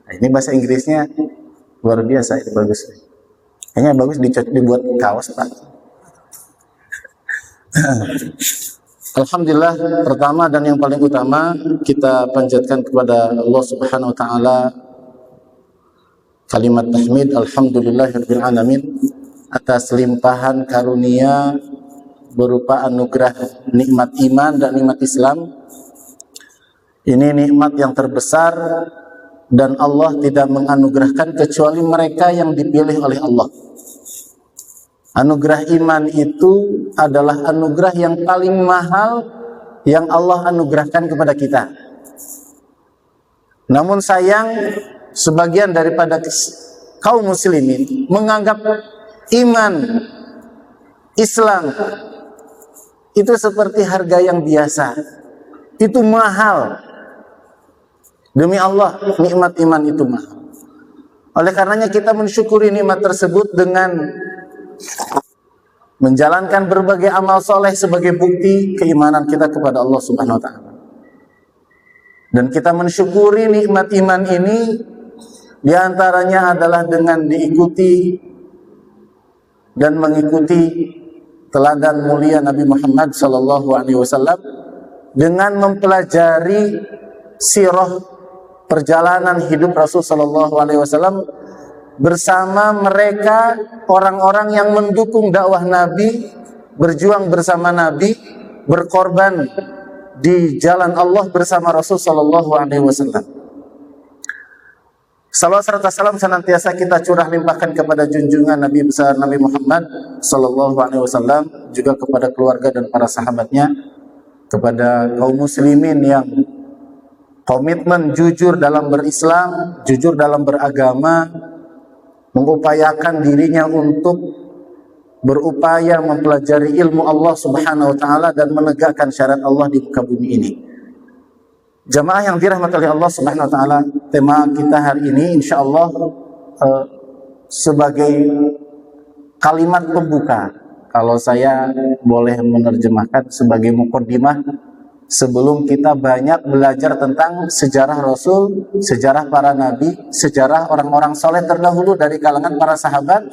Nah, ini bahasa Inggrisnya luar biasa, itu bagus. Kayaknya bagus dibuat kaos, Pak. Alhamdulillah, pertama dan yang paling utama kita panjatkan kepada Allah Subhanahu wa taala kalimat tahmid, alhamdulillahirabbil alamin, atas limpahan karunia berupa anugerah nikmat iman dan nikmat Islam. Ini nikmat yang terbesar dan Allah tidak menganugerahkan kecuali mereka yang dipilih oleh Allah. Anugerah iman itu adalah anugerah yang paling mahal yang Allah anugerahkan kepada kita. Namun sayang, sebagian daripada kaum muslimin menganggap iman Islam itu seperti harga yang biasa. Itu mahal. Demi Allah, nikmat iman itu mahal. Oleh karenanya kita mensyukuri nikmat tersebut dengan menjalankan berbagai amal soleh sebagai bukti keimanan kita kepada Allah Subhanahu wa taala. Dan kita mensyukuri nikmat iman ini diantaranya adalah dengan diikuti dan mengikuti teladan mulia Nabi Muhammad SAW dengan mempelajari sirah perjalanan hidup Rasul SAW bersama mereka orang-orang yang mendukung dakwah Nabi, berjuang bersama Nabi, berkorban di jalan Allah bersama Rasul SAW. Salawat serta salam senantiasa kita curah limpahkan kepada junjungan Nabi besar Nabi Muhammad SAW, juga kepada keluarga dan para sahabatnya, kepada kaum muslimin yang komitmen jujur dalam berislam, jujur dalam beragama, mengupayakan dirinya untuk berupaya mempelajari ilmu Allah Subhanahu wa taala dan menegakkan syariat Allah di muka bumi ini. Jamaah yang dirahmati oleh Allah Subhanahu wa taala, tema kita hari ini insyaallah sebagai kalimat pembuka, kalau saya boleh menerjemahkan sebagai muqaddimah sebelum kita banyak belajar tentang sejarah Rasul, sejarah para nabi, sejarah orang-orang soleh terdahulu dari kalangan para sahabat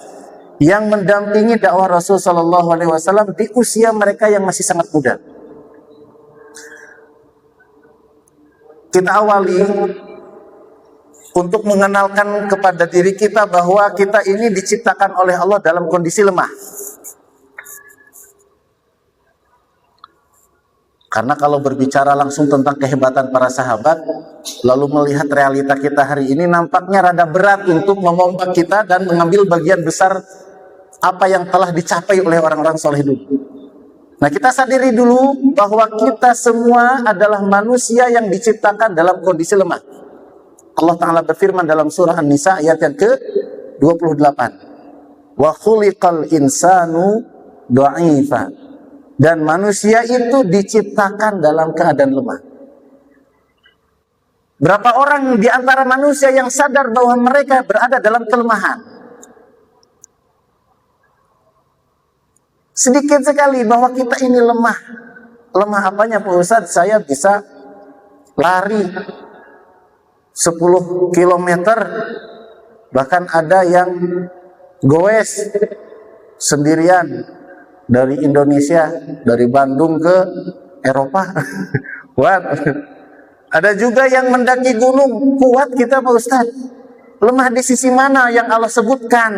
yang mendampingi dakwah Rasul Shallallahu Alaihi Wasallam di usia mereka yang masih sangat muda. Kita awali untuk mengenalkan kepada diri kita bahwa kita ini diciptakan oleh Allah dalam kondisi lemah. Karena kalau berbicara langsung tentang kehebatan para sahabat, lalu melihat realita kita hari ini, nampaknya rada berat untuk memompak kita dan mengambil bagian besar apa yang telah dicapai oleh orang-orang soleh dulu. Nah, kita sadari dulu bahwa kita semua adalah manusia yang diciptakan dalam kondisi lemah. Allah Ta'ala berfirman dalam surah An-Nisa ayat yang ke-28. Wa khuliqal insanu dha'ifa. Dan manusia itu diciptakan dalam keadaan lemah. Berapa orang di antara manusia yang sadar bahwa mereka berada dalam kelemahan? Sedikit sekali bahwa kita ini lemah. Lemah apanya Pak Ustadz? Saya bisa lari 10 kilometer. Bahkan ada yang goes sendirian dari Indonesia, dari Bandung ke Eropa. Kuat. Ada juga yang mendaki gunung. Kuat kita Pak Ustaz. Lemah di sisi mana yang Allah sebutkan?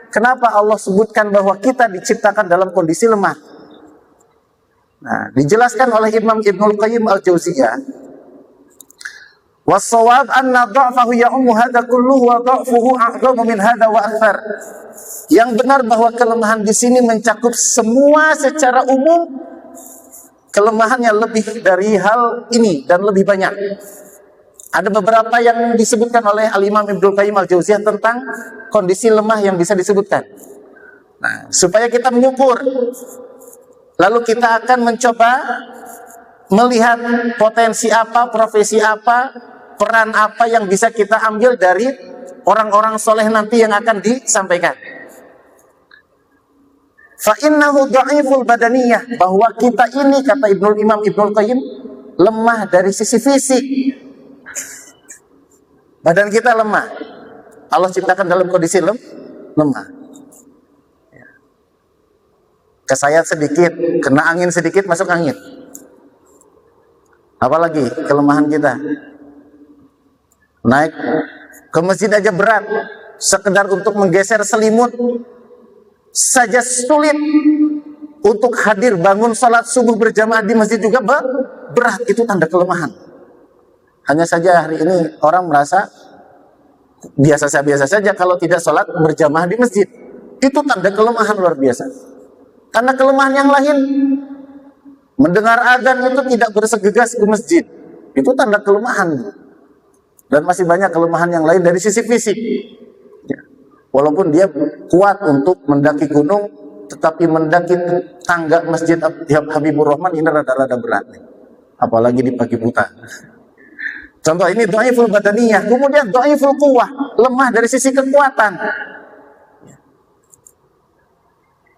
Kenapa Allah sebutkan bahwa kita diciptakan dalam kondisi lemah? Nah, dijelaskan oleh Imam Ibnul Qayyim Al-Jauziyah. Was-shawab anna dha'fahu ya'ummu hadha kulluhu wa dha'fuhu a'dhamu min hadha wa akthar. Yang benar bahwa kelemahan di sini mencakup semua secara umum. Kelemahannya lebih dari hal ini dan lebih banyak. Ada beberapa yang disebutkan oleh Al-Imam Ibnul Qayyim Al-Jauziyah tentang kondisi lemah yang bisa disebutkan. Nah, supaya kita mengukur, lalu kita akan mencoba melihat potensi apa, profesi apa, peran apa yang bisa kita ambil dari orang-orang soleh nanti yang akan disampaikan. Fa'innahu dha'iful badaniyah, bahwa kita ini, kata Imam Ibnul Qayyim, lemah dari sisi fisik. Badan kita lemah. Allah ciptakan dalam kondisi lemah. Kesayat sedikit, kena angin sedikit, masuk angin. Apalagi kelemahan kita. Naik ke masjid aja berat. Sekedar untuk menggeser selimut saja sulit. Untuk hadir bangun sholat subuh berjamaah di masjid juga berat. Itu tanda kelemahan. Hanya saja hari ini orang merasa biasa saja kalau tidak sholat berjamaah di masjid. Itu tanda kelemahan luar biasa. Tanda kelemahan yang lain, mendengar adzan itu tidak bersegegas ke masjid. Itu tanda kelemahan. Dan masih banyak kelemahan yang lain dari sisi fisik. Walaupun dia kuat untuk mendaki gunung, tetapi mendaki tangga masjid Habibur Rahman ini rada-rada berat. Apalagi di pagi buta. Contoh ini dhaiful badaniyah, kemudian dhaiful quwwah, lemah dari sisi kekuatan.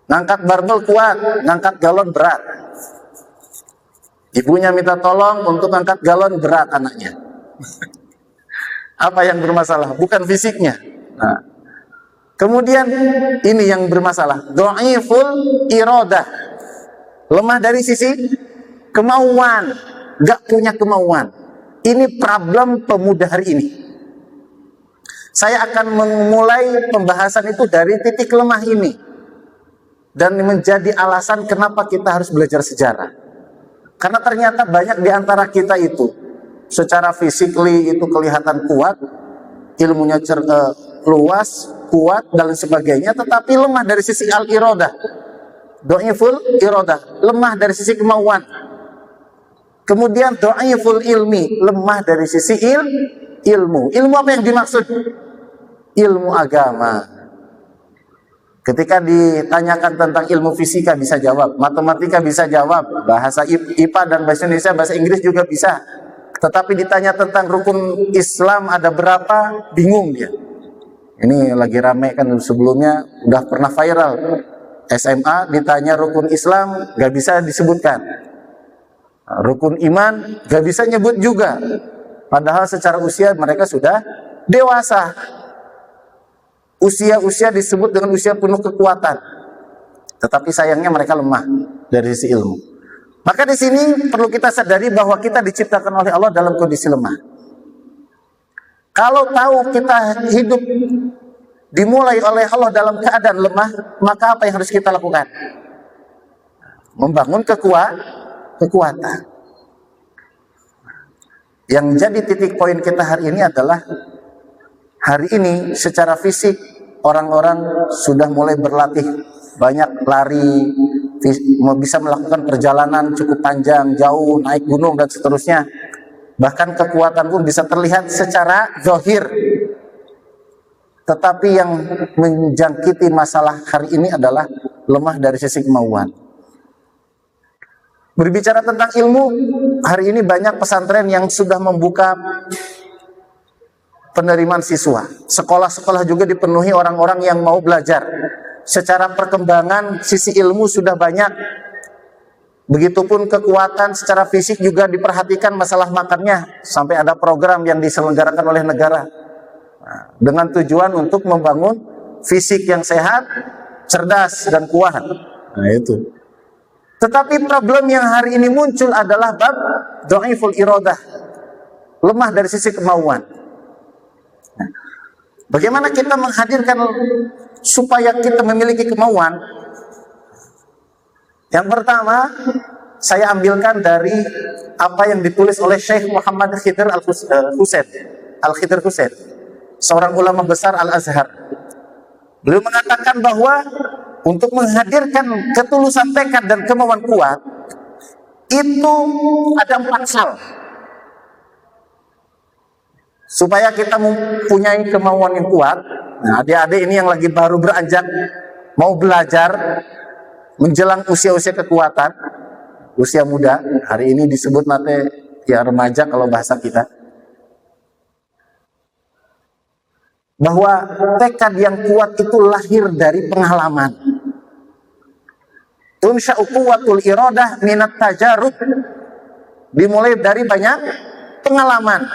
Ngangkat barbel kuat, ngangkat galon berat. Ibunya minta tolong untuk ngangkat galon berat anaknya. Apa yang bermasalah? Bukan fisiknya. Nah. Kemudian ini yang bermasalah, dhaiful iradah. Lemah dari sisi kemauan, gak punya kemauan. Ini problem pemuda hari ini. Saya akan memulai pembahasan itu dari titik lemah ini. Dan menjadi alasan kenapa kita harus belajar sejarah. Karena ternyata banyak di antara kita itu, secara physically itu kelihatan kuat, ilmunya luas, kuat, dan sebagainya, tetapi lemah dari sisi al-iradah. Dhaiful iradah, lemah dari sisi kemauan. Kemudian dhaiful ilmi, lemah dari sisi ilmu. Ilmu apa yang dimaksud? Ilmu agama. Ketika ditanyakan tentang ilmu fisika bisa jawab, matematika bisa jawab, bahasa IPA dan bahasa Indonesia, bahasa Inggris juga bisa. Tetapi ditanya tentang rukun Islam ada berapa, bingung dia. Ini lagi rame kan, sebelumnya udah pernah viral. SMA ditanya rukun Islam, gak bisa disebutkan. Rukun iman gak bisa nyebut juga. Padahal secara usia mereka sudah dewasa. Usia disebut dengan usia penuh kekuatan. Tetapi sayangnya mereka lemah dari sisi ilmu. Maka di sini perlu kita sadari bahwa kita diciptakan oleh Allah dalam kondisi lemah. Kalau tahu kita hidup dimulai oleh Allah dalam keadaan lemah, maka apa yang harus kita lakukan? Membangun kekuatan. Yang jadi titik poin kita hari ini adalah hari ini secara fisik orang-orang sudah mulai berlatih, banyak lari, bisa melakukan perjalanan cukup panjang, jauh, naik gunung dan seterusnya. Bahkan kekuatan pun bisa terlihat secara zahir. Tetapi yang menjangkiti masalah hari ini adalah lemah dari sisi kemauan. Berbicara tentang ilmu, hari ini banyak pesantren yang sudah membuka penerimaan siswa. Sekolah-sekolah juga dipenuhi orang-orang yang mau belajar. Secara perkembangan sisi ilmu sudah banyak. Begitupun kekuatan secara fisik juga diperhatikan masalah makannya. Sampai ada program yang diselenggarakan oleh negara. Dengan tujuan untuk membangun fisik yang sehat, cerdas, dan kuat. Nah itu. Tetapi problem yang hari ini muncul adalah bab dhaiful iradah. Lemah dari sisi kemauan. Nah, bagaimana kita menghadirkan supaya kita memiliki kemauan? Yang pertama, saya ambilkan dari apa yang ditulis oleh Syekh Muhammad Khidir Al-Khidir Husain, seorang ulama besar Al-Azhar. Beliau mengatakan bahwa untuk menghadirkan ketulusan tekad dan kemauan kuat itu ada 4 hal. Supaya kita mempunyai kemauan yang kuat. Nah, adik-adik ini yang lagi baru beranjak mau belajar menjelang usia-usia kekuatan, usia muda, hari ini disebut nanti ya remaja kalau bahasa kita. Bahwa tekad yang kuat itu lahir dari pengalaman. Tunsha'u quwwatul iradah minat tajarub. Dimulai dari banyak pengalaman.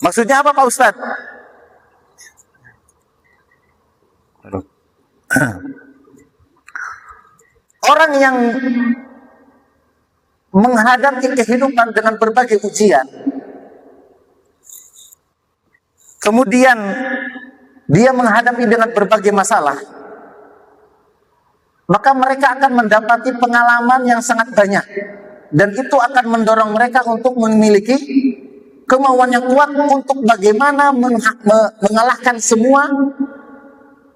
Maksudnya apa Pak Ustadz? Orang yang menghadapi kehidupan dengan berbagai ujian, kemudian dia menghadapi dengan berbagai masalah, maka mereka akan mendapati pengalaman yang sangat banyak, dan itu akan mendorong mereka untuk memiliki kemauan yang kuat untuk bagaimana mengalahkan semua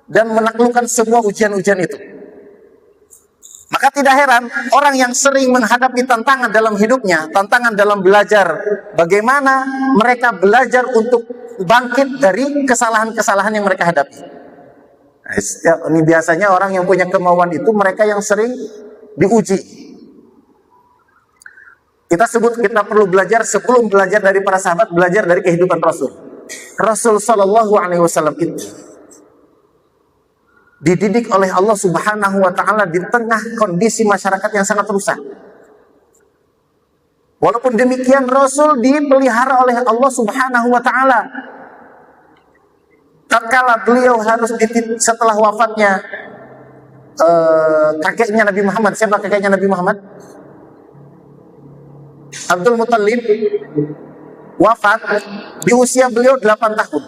dan menaklukkan semua ujian-ujian itu. Maka tidak heran orang yang sering menghadapi tantangan dalam hidupnya, tantangan dalam belajar, bagaimana mereka belajar untuk bangkit dari kesalahan-kesalahan yang mereka hadapi. Ini biasanya orang yang punya kemauan itu mereka yang sering diuji. Kita perlu belajar sebelum belajar dari para sahabat, belajar dari kehidupan Rasul. Rasul Shallallahu Alaihi Wasallam itu dididik oleh Allah Subhanahu Wa Taala di tengah kondisi masyarakat yang sangat rusak. Walaupun demikian Rasul dipelihara oleh Allah Subhanahu Wa Taala. Tatkala beliau harus setelah wafatnya kakeknya Nabi Muhammad, siapa kakeknya Nabi Muhammad? Abdul Muttalib wafat di usia beliau 8 tahun.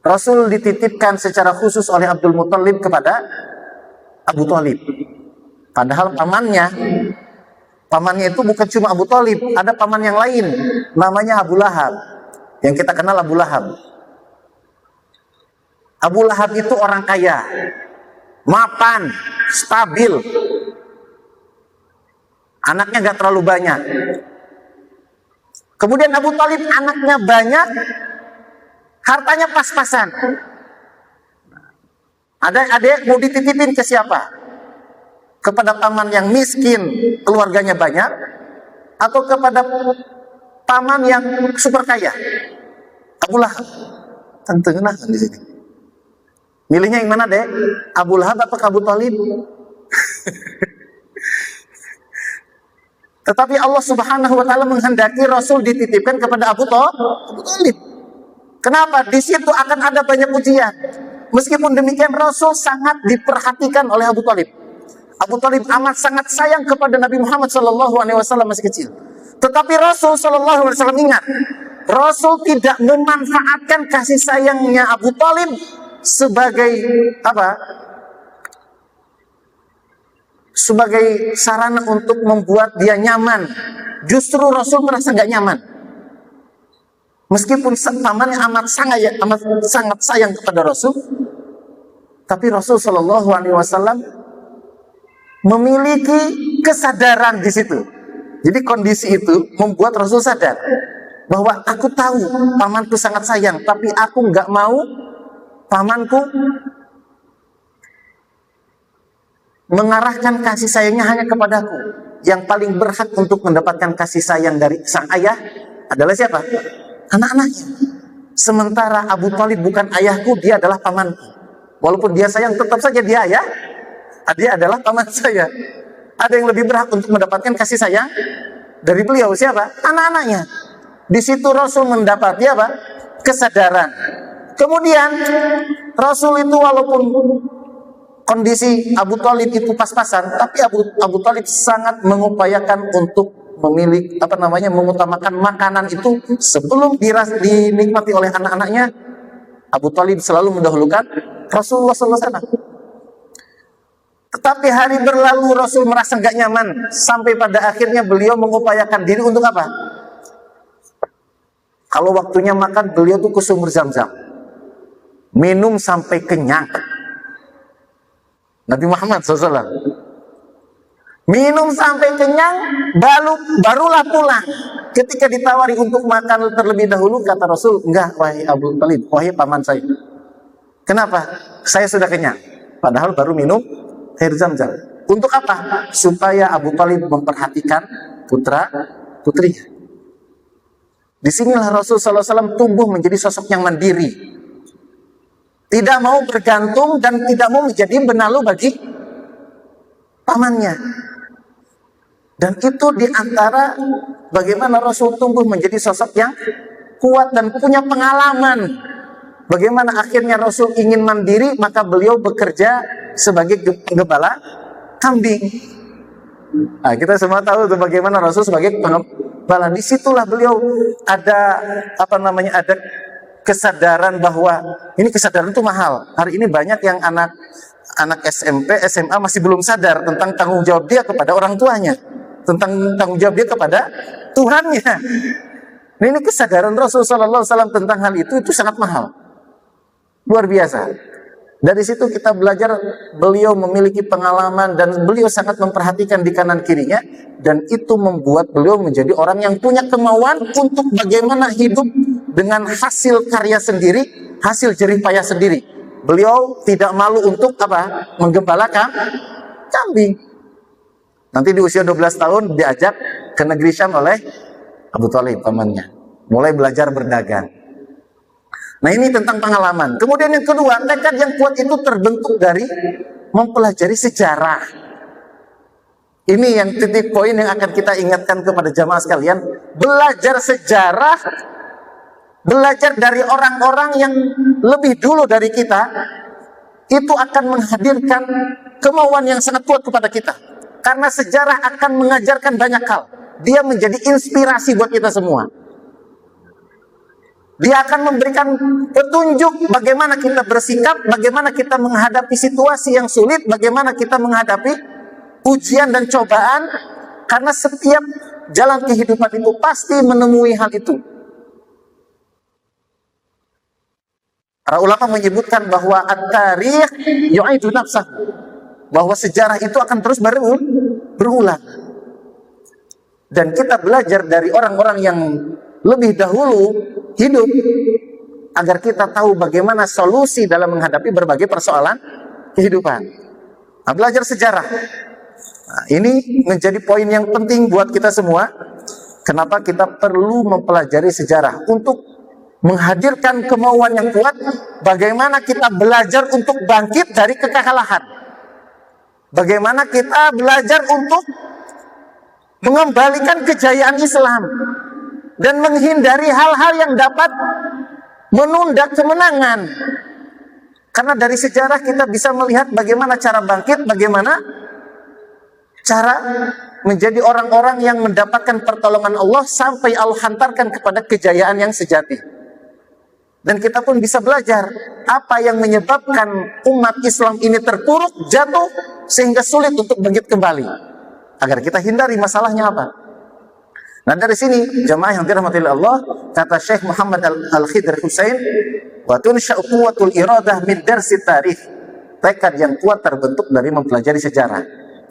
Rasul dititipkan secara khusus oleh Abdul Muttalib kepada Abu Thalib. Padahal pamannya itu bukan cuma Abu Thalib, ada paman yang lain, namanya Abu Lahab. Yang kita kenal Abu Lahab. Abu Lahab itu orang kaya, mapan, stabil. Anaknya gak terlalu banyak. Kemudian Abu Thalib anaknya banyak, hartanya pas-pasan. Adik mau dititipin ke siapa? Kepada paman yang miskin, keluarganya banyak, atau kepada paman yang super kaya? Abu Lahab. Tentu kenapa di sini? Milihnya yang mana, Dek? Abu Lahab atau Abu Thalib? Tetapi Allah Subhanahu Wa Taala menghendaki Rasul dititipkan kepada Abu Thalib. Kenapa? Di situ akan ada banyak ujian. Meskipun demikian Rasul sangat diperhatikan oleh Abu Thalib. Abu Thalib amat sangat sayang kepada Nabi Muhammad SAW masih kecil. Tetapi Rasul SAW ingat, Rasul tidak memanfaatkan kasih sayangnya Abu Thalib sebagai apa? Sebagai sarana untuk membuat dia nyaman. Justru Rasul merasa nggak nyaman. Meskipun pamannya amat sangat sayang kepada Rasul, tapi Rasul Shallallahu Alaihi Wasallam memiliki kesadaran di situ. Jadi kondisi itu membuat Rasul sadar bahwa aku tahu pamanku sangat sayang, tapi aku nggak mau pamanku mengarahkan kasih sayangnya hanya kepadaku. Yang paling berhak untuk mendapatkan kasih sayang dari sang ayah adalah siapa? Anak-anaknya. Sementara Abu Thalib bukan ayahku, dia adalah pamanku. Walaupun dia sayang, tetap saja dia ayah. Dia adalah paman saya. Ada yang lebih berhak untuk mendapatkan kasih sayang dari beliau, siapa? Anak-anaknya. Di situ Rasul mendapati apa? Kesadaran. Kemudian Rasul itu walaupun kondisi Abu Thalib itu pas-pasan, tapi Abu Thalib sangat mengupayakan untuk mengutamakan makanan itu sebelum dinikmati oleh anak-anaknya. Abu Thalib selalu mendahulukan Rasulullah SAW. Tetapi hari berlalu Rasul merasa nggak nyaman sampai pada akhirnya beliau mengupayakan diri untuk apa? Kalau waktunya makan, beliau tuh ke sumur Zam-Zam, minum sampai kenyang. Nabi Muhammad SAW minum sampai kenyang, barulah pulang. Ketika ditawari untuk makan terlebih dahulu, kata Rasul, enggak, wahai Abu Thalib, wahai paman saya. Kenapa? Saya sudah kenyang. Padahal baru minum air Zam-Zam. Untuk apa? Supaya Abu Thalib memperhatikan putrinya. Disinilah Rasul SAW tumbuh menjadi sosok yang mandiri. Tidak mau bergantung dan tidak mau menjadi benalu bagi pamannya. Dan itu diantara bagaimana Rasul tumbuh menjadi sosok yang kuat dan punya pengalaman. Bagaimana akhirnya Rasul ingin mandiri, maka beliau bekerja sebagai gembala kambing. Nah, kita semua tahu tuh bagaimana Rasul sebagai pengembala. Disitulah beliau ada ada kesadaran bahwa ini kesadaran itu mahal. Hari ini banyak yang anak SMP, SMA masih belum sadar tentang tanggung jawab dia kepada orang tuanya, tentang tanggung jawab dia kepada Tuhannya. Nah, ini kesadaran Rasulullah SAW tentang hal itu sangat mahal, luar biasa. Dari situ kita belajar beliau memiliki pengalaman dan beliau sangat memperhatikan di kanan kirinya, dan itu membuat beliau menjadi orang yang punya kemauan untuk bagaimana hidup dengan hasil karya sendiri, hasil jerih payah sendiri. Beliau tidak malu untuk menggembala kambing. Nanti di usia 12 tahun diajak ke negeri Syam oleh Abu Thalib pamannya, mulai belajar berdagang. Nah, ini tentang pengalaman. Kemudian yang kedua, tekad yang kuat itu terbentuk dari mempelajari sejarah. Ini yang titik poin yang akan kita ingatkan kepada jamaah sekalian. Belajar sejarah, belajar dari orang-orang yang lebih dulu dari kita, itu akan menghadirkan kemauan yang sangat kuat kepada kita. Karena sejarah akan mengajarkan banyak hal. Dia menjadi inspirasi buat kita semua. Dia akan memberikan petunjuk bagaimana kita bersikap, bagaimana kita menghadapi situasi yang sulit, bagaimana kita menghadapi ujian dan cobaan. Karena setiap jalan kehidupan itu pasti menemui hal itu. Para ulama menyebutkan bahwa at-tarikh yu'idu nafsah, bahwa sejarah itu akan terus berulang. Dan kita belajar dari orang-orang yang lebih dahulu hidup agar kita tahu bagaimana solusi dalam menghadapi berbagai persoalan kehidupan. Nah, belajar sejarah. Nah, ini menjadi poin yang penting buat kita semua. Kenapa kita perlu mempelajari sejarah? Untuk menghadirkan kemauan yang kuat, bagaimana kita belajar untuk bangkit dari kekalahan. Bagaimana kita belajar untuk mengembalikan kejayaan Islam dan menghindari hal-hal yang dapat menunda kemenangan. Karena dari sejarah kita bisa melihat bagaimana cara bangkit, bagaimana cara menjadi orang-orang yang mendapatkan pertolongan Allah sampai Allah hantarkan kepada kejayaan yang sejati. Dan kita pun bisa belajar apa yang menyebabkan umat Islam ini terpuruk, jatuh, sehingga sulit untuk bangkit kembali. Agar kita hindari masalahnya apa? Nah, dari sini jemaah yang dirahmati Allah, kata Syekh Muhammad Al-Khidr Husain, wa tunsha'u quwwatul iradah min darsi tarikh. Tekad yang kuat terbentuk dari mempelajari sejarah.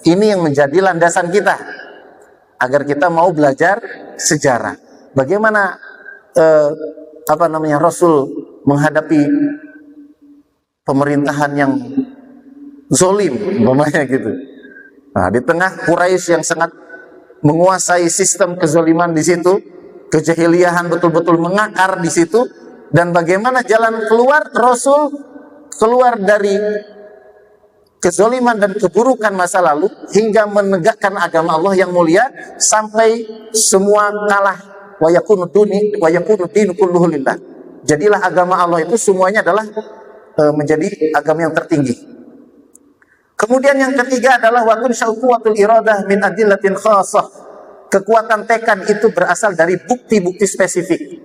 Ini yang menjadi landasan kita agar kita mau belajar sejarah. Bagaimana Rasul menghadapi pemerintahan yang zolim, umpamanya gitu. Nah, di tengah Quraisy yang sangat menguasai sistem kezaliman di situ, kejahiliahan betul-betul mengakar di situ, dan bagaimana jalan keluar Rasul keluar dari kezaliman dan keburukan masa lalu hingga menegakkan agama Allah yang mulia sampai semua kalah, wa yakunu dinu kulluhu lillah. Jadilah agama Allah itu semuanya adalah menjadi agama yang tertinggi. Kemudian yang ketiga adalah wa tunsha'u quwwatul iradah min adillatin khassah. Kekuatan tekad itu berasal dari bukti-bukti spesifik.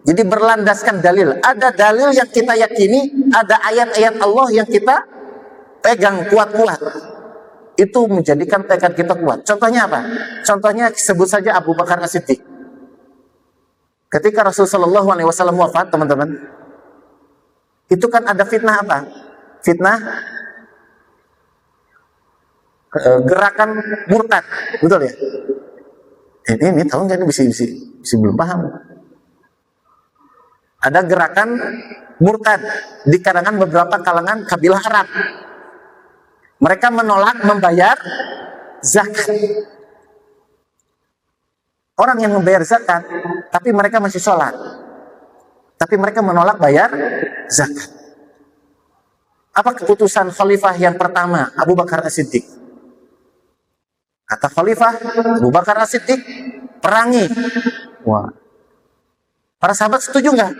Jadi berlandaskan dalil. Ada dalil yang kita yakini, ada ayat-ayat Allah yang kita pegang kuat-kuat. Itu menjadikan tekad kita kuat. Contohnya apa? Contohnya sebut saja Abu Bakar As-Siddiq. Ketika Rasulullah SAW wafat, teman-teman, itu kan ada fitnah apa? Fitnah gerakan murtad, betul ya? Ini tahu nggak, ini bisa belum paham. Ada gerakan murtad di kalangan beberapa kalangan kabilah Arab. Mereka menolak membayar zakat. Orang yang membayar zakat, tapi mereka masih sholat, tapi mereka menolak bayar zakat. Apa keputusan khalifah yang pertama, Abu Bakar As-Siddiq? Kata Khalifah Abu Bakar As-Siddiq, perangi. Wah. Para sahabat setuju nggak?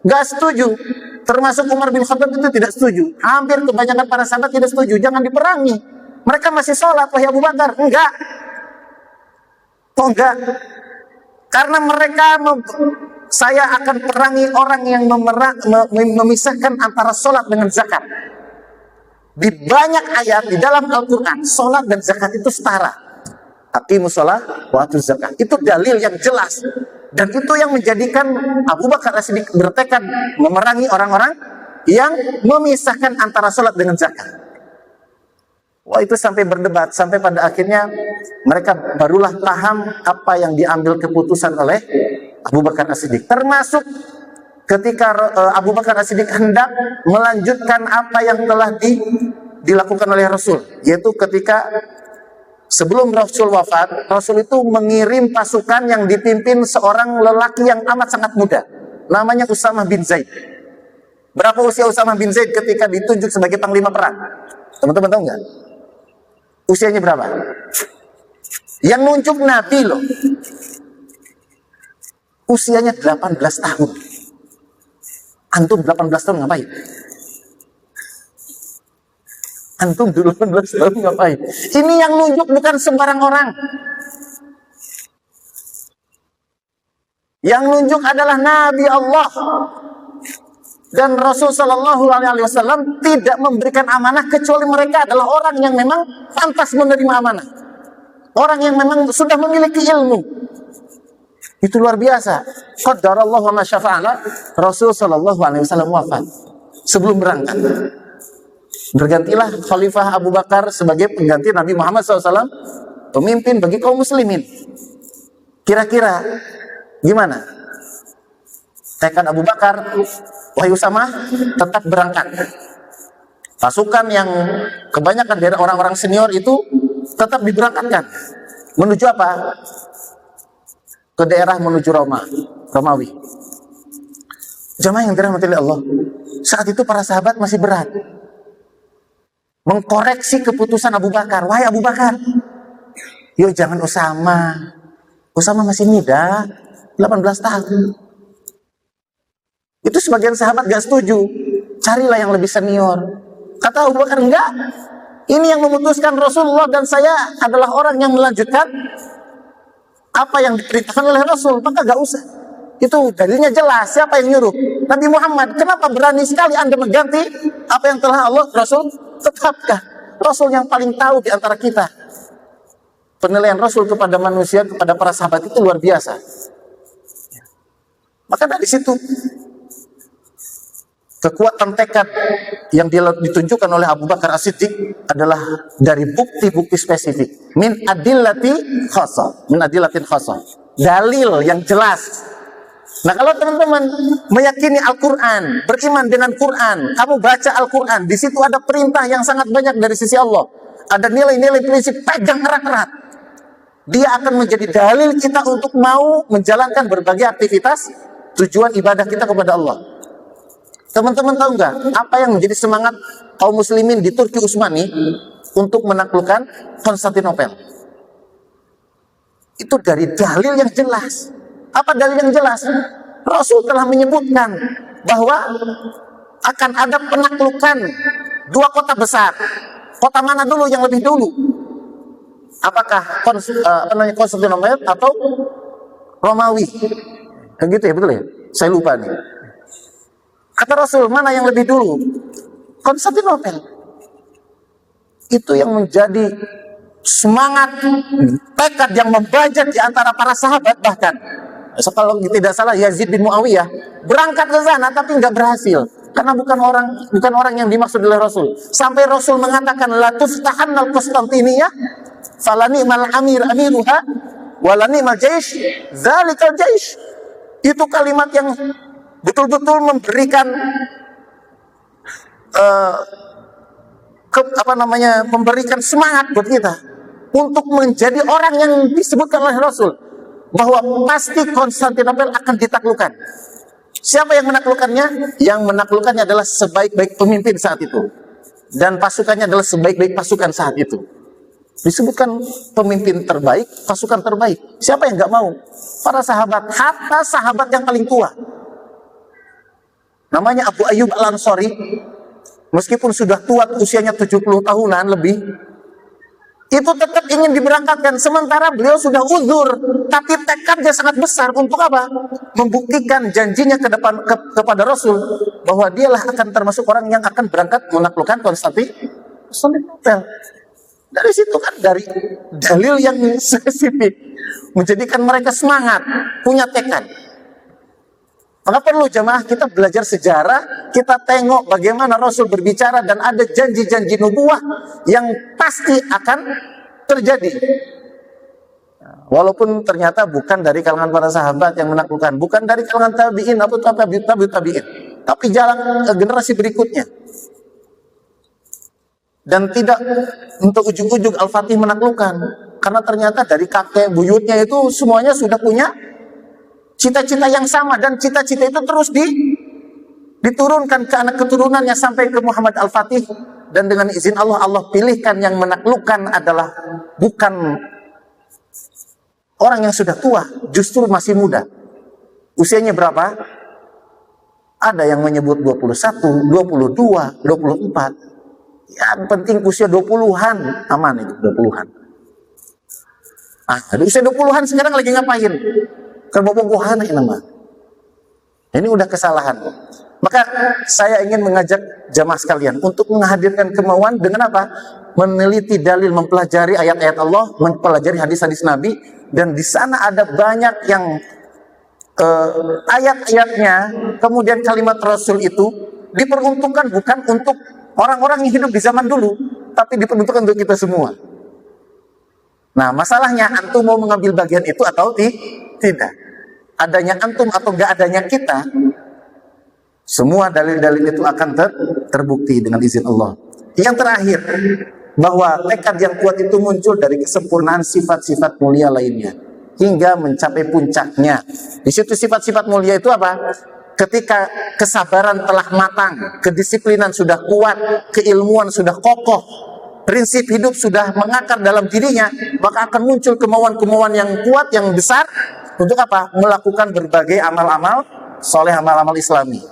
Nggak setuju. Termasuk Umar bin Khattab itu tidak setuju. Hampir kebanyakan para sahabat tidak setuju. Jangan diperangi. Mereka masih sholat, wahai Abu Bakar. Enggak. Kok enggak? Karena mereka saya akan perangi orang yang memisahkan antara sholat dengan zakat. Di banyak ayat di dalam Al-Quran, sholat dan zakat itu setara. Aqimus sholat wa atuz zakat. Itu dalil yang jelas. Dan itu yang menjadikan Abu Bakar As-Siddiq bertekad memerangi orang-orang yang memisahkan antara sholat dengan zakat. Wah, itu sampai berdebat, sampai pada akhirnya mereka barulah paham apa yang diambil keputusan oleh Abu Bakar As-Siddiq. Termasuk ketika Abu Bakar As-Siddiq hendak melanjutkan apa yang telah dilakukan oleh Rasul, yaitu ketika sebelum Rasul wafat, Rasul itu mengirim pasukan yang dipimpin seorang lelaki yang amat sangat muda, namanya Usamah bin Zaid. Berapa usia Usamah bin Zaid ketika ditunjuk sebagai panglima perang? Teman-teman tahu nggak? Usianya berapa? Yang nunjuk Nabi loh, usianya 18 tahun. Antum 18 tahun ngapain? Antum 18 tahun ngapain? Ini yang nunjuk bukan sembarang orang. Yang nunjuk adalah Nabi Allah. Dan Rasul Shallallahu Alaihi Wasallam tidak memberikan amanah kecuali mereka adalah orang yang memang pantas menerima amanah. Orang yang memang sudah memiliki ilmu. Itu luar biasa. Qadarallahu wa ma syafa'ala. Rasul Shallallahu Alaihi Wasallam wafat sebelum berangkat. Bergantilah Khalifah Abu Bakar sebagai pengganti Nabi Muhammad SAW, pemimpin bagi kaum muslimin. Kira-kira gimana? Tekad Abu Bakar, wahai Usamah, tetap berangkat. Pasukan yang kebanyakan dari orang-orang senior itu tetap diberangkatkan. Menuju apa? Ke daerah menuju Romawi. Jamaah yang dirahmati Allah, saat itu para sahabat masih berat mengkoreksi keputusan Abu Bakar. Wahai Abu Bakar, yuk jangan Usamah. Usamah masih muda, 18 tahun. Itu sebagian sahabat gak setuju. Carilah yang lebih senior. Kata Abu Bakar, enggak. Ini yang memutuskan Rasulullah dan saya adalah orang yang melanjutkan apa yang diperintahkan oleh Rasul. Maka gak usah. Itu dalilnya jelas. Siapa yang nyuruh? Nabi Muhammad. Kenapa berani sekali Anda mengganti apa yang telah Allah Rasul tetapkan? Rasul yang paling tahu di antara kita. Penilaian Rasul kepada manusia, kepada para sahabat itu luar biasa. Maka dari situ kekuatan tekad yang ditunjukkan oleh Abu Bakar As-Siddiq adalah dari bukti-bukti spesifik. Min adillati khassa, min adillatin khassa. Dalil yang jelas. Nah, kalau teman-teman meyakini Al-Quran, beriman dengan Quran, kamu baca Al-Quran, di situ ada perintah yang sangat banyak dari sisi Allah. Ada nilai-nilai prinsip, pegang erat-erat. Dia akan menjadi dalil kita untuk mau menjalankan berbagai aktivitas tujuan ibadah kita kepada Allah. Teman-teman tahu nggak apa yang menjadi semangat kaum muslimin di Turki Utsmani untuk menaklukkan Konstantinopel? Itu dari dalil yang jelas. Apa dalil yang jelas? Rasul telah menyebutkan bahwa akan ada penaklukan dua kota besar. Kota mana dulu yang lebih dulu? Apakah Konstantinopel atau Romawi? Begitu ya, betul ya? Saya lupa nih. Kata Rasul, mana yang lebih dulu? Konstantinopel. Itu yang menjadi semangat, tekad yang membajak di antara para sahabat. Bahkan kalau tidak salah Yazid bin Muawiyah berangkat ke sana tapi nggak berhasil karena bukan orang yang dimaksud oleh Rasul. Sampai Rasul mengatakan la tuftahannal Konstantiniyah falani'mal amiruha walani'mal jaish dzalikal jaish. Itu kalimat yang betul-betul memberikan memberikan semangat buat kita untuk menjadi orang yang disebutkan oleh Rasul bahwa pasti Konstantinopel akan ditaklukkan. Siapa yang menaklukkannya? Yang menaklukkannya adalah sebaik-baik pemimpin saat itu, dan pasukannya adalah sebaik-baik pasukan saat itu. Disebutkan pemimpin terbaik, pasukan terbaik. Siapa yang nggak mau? Para sahabat, hatta sahabat yang paling tua. Namanya Abu Ayyub Al-Ansari. Meskipun sudah tua, usianya 70 tahunan lebih, itu tetap ingin diberangkatkan. Sementara beliau sudah uzur, tapi tekadnya sangat besar untuk apa? Membuktikan janjinya kepada Rasul bahwa dialah akan termasuk orang yang akan berangkat menaklukkan Konstantinopel. Dari situ kan, dari dalil yang spesifik menjadikan mereka semangat, punya tekad. Maka perlu jamaah kita belajar sejarah, kita tengok bagaimana Rasul berbicara dan ada janji-janji nubuah yang pasti akan terjadi. Walaupun ternyata bukan dari kalangan para sahabat yang menaklukkan, bukan dari kalangan tabi'in atau tabi'in, tapi jalan generasi berikutnya. Dan tidak untuk ujung-ujung Al-Fatih menaklukkan, karena ternyata dari kakek buyutnya itu semuanya sudah punya cita-cita yang sama, dan cita-cita itu terus diturunkan ke anak keturunannya sampai ke Muhammad Al-Fatih. Dan dengan izin Allah, Allah pilihkan yang menaklukkan adalah bukan orang yang sudah tua, justru masih muda. Usianya berapa? Ada yang menyebut 21, 22, 24. Yang penting usia 20-an, aman itu 20-an. Di usia 20-an sekarang lagi ngapain? Kerbobogohan ini nama. Ini udah kesalahan. Maka saya ingin mengajak jamaah sekalian untuk menghadirkan kemauan dengan apa? Meneliti dalil, mempelajari ayat-ayat Allah, mempelajari hadis-hadis Nabi, dan di sana ada banyak yang ayat-ayatnya, kemudian kalimat Rasul itu diperuntukkan bukan untuk orang-orang yang hidup di zaman dulu, tapi diperuntukkan untuk kita semua. Nah, masalahnya antum mau mengambil bagian itu atau tidak. Adanya antum atau enggak adanya kita, semua dalil-dalil itu akan terbukti dengan izin Allah. Yang terakhir, bahwa tekad yang kuat itu muncul dari kesempurnaan sifat-sifat mulia lainnya hingga mencapai puncaknya. Di situ sifat-sifat mulia itu apa? Ketika kesabaran telah matang, kedisiplinan sudah kuat, keilmuan sudah kokoh, prinsip hidup sudah mengakar dalam dirinya, maka akan muncul kemauan-kemauan yang kuat, yang besar, untuk apa? Melakukan berbagai amal-amal soleh, amal-amal islami,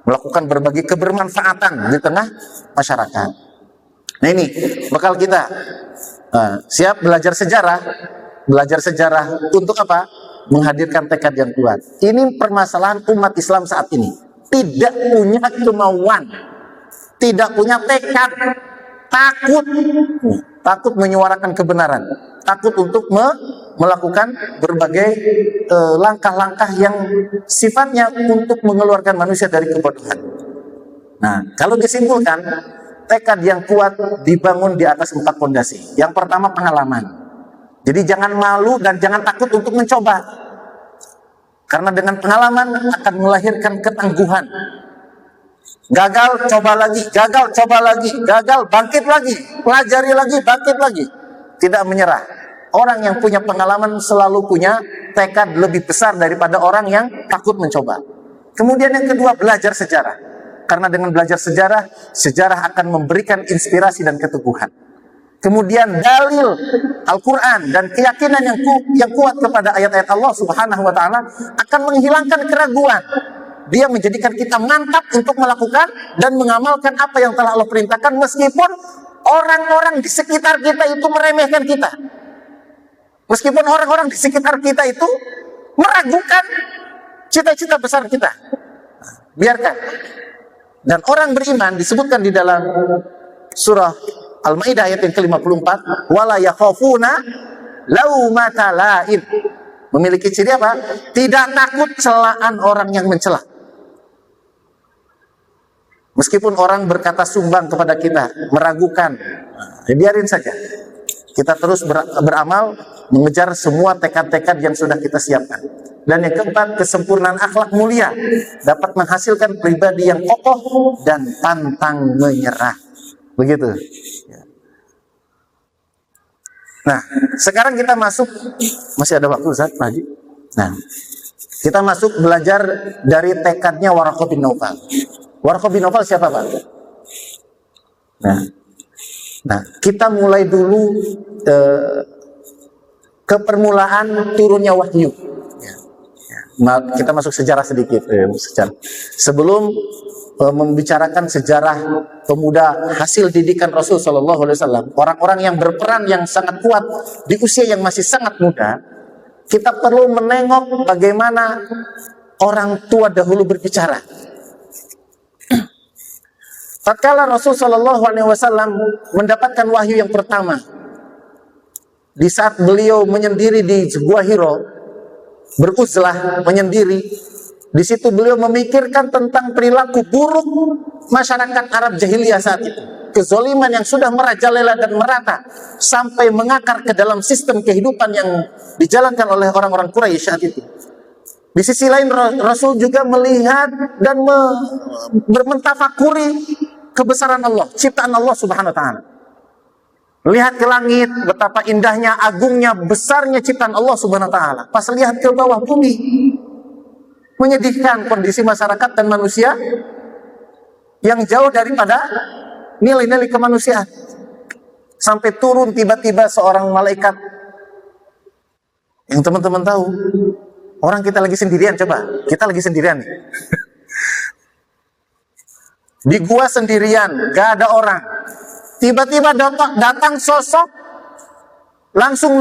melakukan berbagai kebermanfaatan di tengah masyarakat. Nah, ini bakal kita siap belajar sejarah untuk apa? Menghadirkan tekad yang kuat. Ini permasalahan umat Islam saat ini. Tidak punya kemauan, tidak punya tekad, takut menyuarakan kebenaran, takut untuk melakukan berbagai langkah-langkah yang sifatnya untuk mengeluarkan manusia dari kebodohan. Nah, kalau disimpulkan, tekad yang kuat dibangun di atas 4 fondasi. Yang pertama, pengalaman. Jadi jangan malu dan jangan takut untuk mencoba. Karena dengan pengalaman akan melahirkan ketangguhan. Gagal, coba lagi. Gagal, coba lagi. Gagal, bangkit lagi. Pelajari lagi, bangkit lagi. Tidak menyerah. Orang yang punya pengalaman selalu punya tekad lebih besar daripada orang yang takut mencoba. Kemudian yang kedua, belajar sejarah. Karena dengan belajar sejarah, sejarah akan memberikan inspirasi dan keteguhan. Kemudian dalil Al-Quran dan keyakinan yang kuat kepada ayat-ayat Allah Subhanahu wa Ta'ala akan menghilangkan keraguan. Dia menjadikan kita mantap untuk melakukan dan mengamalkan apa yang telah Allah perintahkan, meskipun orang-orang di sekitar kita itu meremehkan kita, meskipun orang-orang di sekitar kita itu meragukan cita-cita besar kita. Biarkan. Dan orang beriman disebutkan di dalam surah Al-Maidah ayat yang ke-54, wala yakhafuna laumata laim. Memiliki ciri apa? Tidak takut celaan orang yang mencela. Meskipun orang berkata sumbang kepada kita, meragukan, biarin saja. Kita terus beramal, mengejar semua tekad-tekad yang sudah kita siapkan. Dan yang keempat, kesempurnaan akhlak mulia dapat menghasilkan pribadi yang kokoh dan pantang menyerah. Begitu. Nah, sekarang kita masuk, masih ada waktu Ustaz Haji. Nah, kita masuk belajar dari tekadnya Waraqah bin Naufal. Waraqah bin Naufal siapa, Pak? Nah, Nah, kita mulai dulu ke permulaan turunnya wahyu. Kita masuk sejarah sedikit. Sebelum membicarakan sejarah pemuda hasil didikan Rasul Shallallahu Alaihi Wasallam, orang-orang yang berperan yang sangat kuat di usia yang masih sangat muda, kita perlu menengok bagaimana orang tua dahulu berbicara. Tatkala Rasul Shallallahu Alaihi Wasallam mendapatkan wahyu yang pertama, di saat beliau menyendiri di Gua Hiro, beruzlah menyendiri. Di situ beliau memikirkan tentang perilaku buruk masyarakat Arab jahiliyah saat itu. Kezoliman yang sudah merajalela dan merata sampai mengakar ke dalam sistem kehidupan yang dijalankan oleh orang-orang Quraisy saat itu. Di sisi lain Rasul juga melihat dan bermentafakuri kebesaran Allah, ciptaan Allah Subhanahu wa taala. Lihat ke langit, betapa indahnya, agungnya, besarnya ciptaan Allah Subhanahu wa taala. Pas lihat ke bawah bumi, menyedihkan kondisi masyarakat dan manusia yang jauh daripada nilai-nilai kemanusiaan. Sampai turun tiba-tiba seorang malaikat yang teman-teman tahu, orang kita lagi sendirian, coba, kita lagi sendirian nih. Di gua sendirian, gak ada orang. Tiba-tiba datang sosok langsung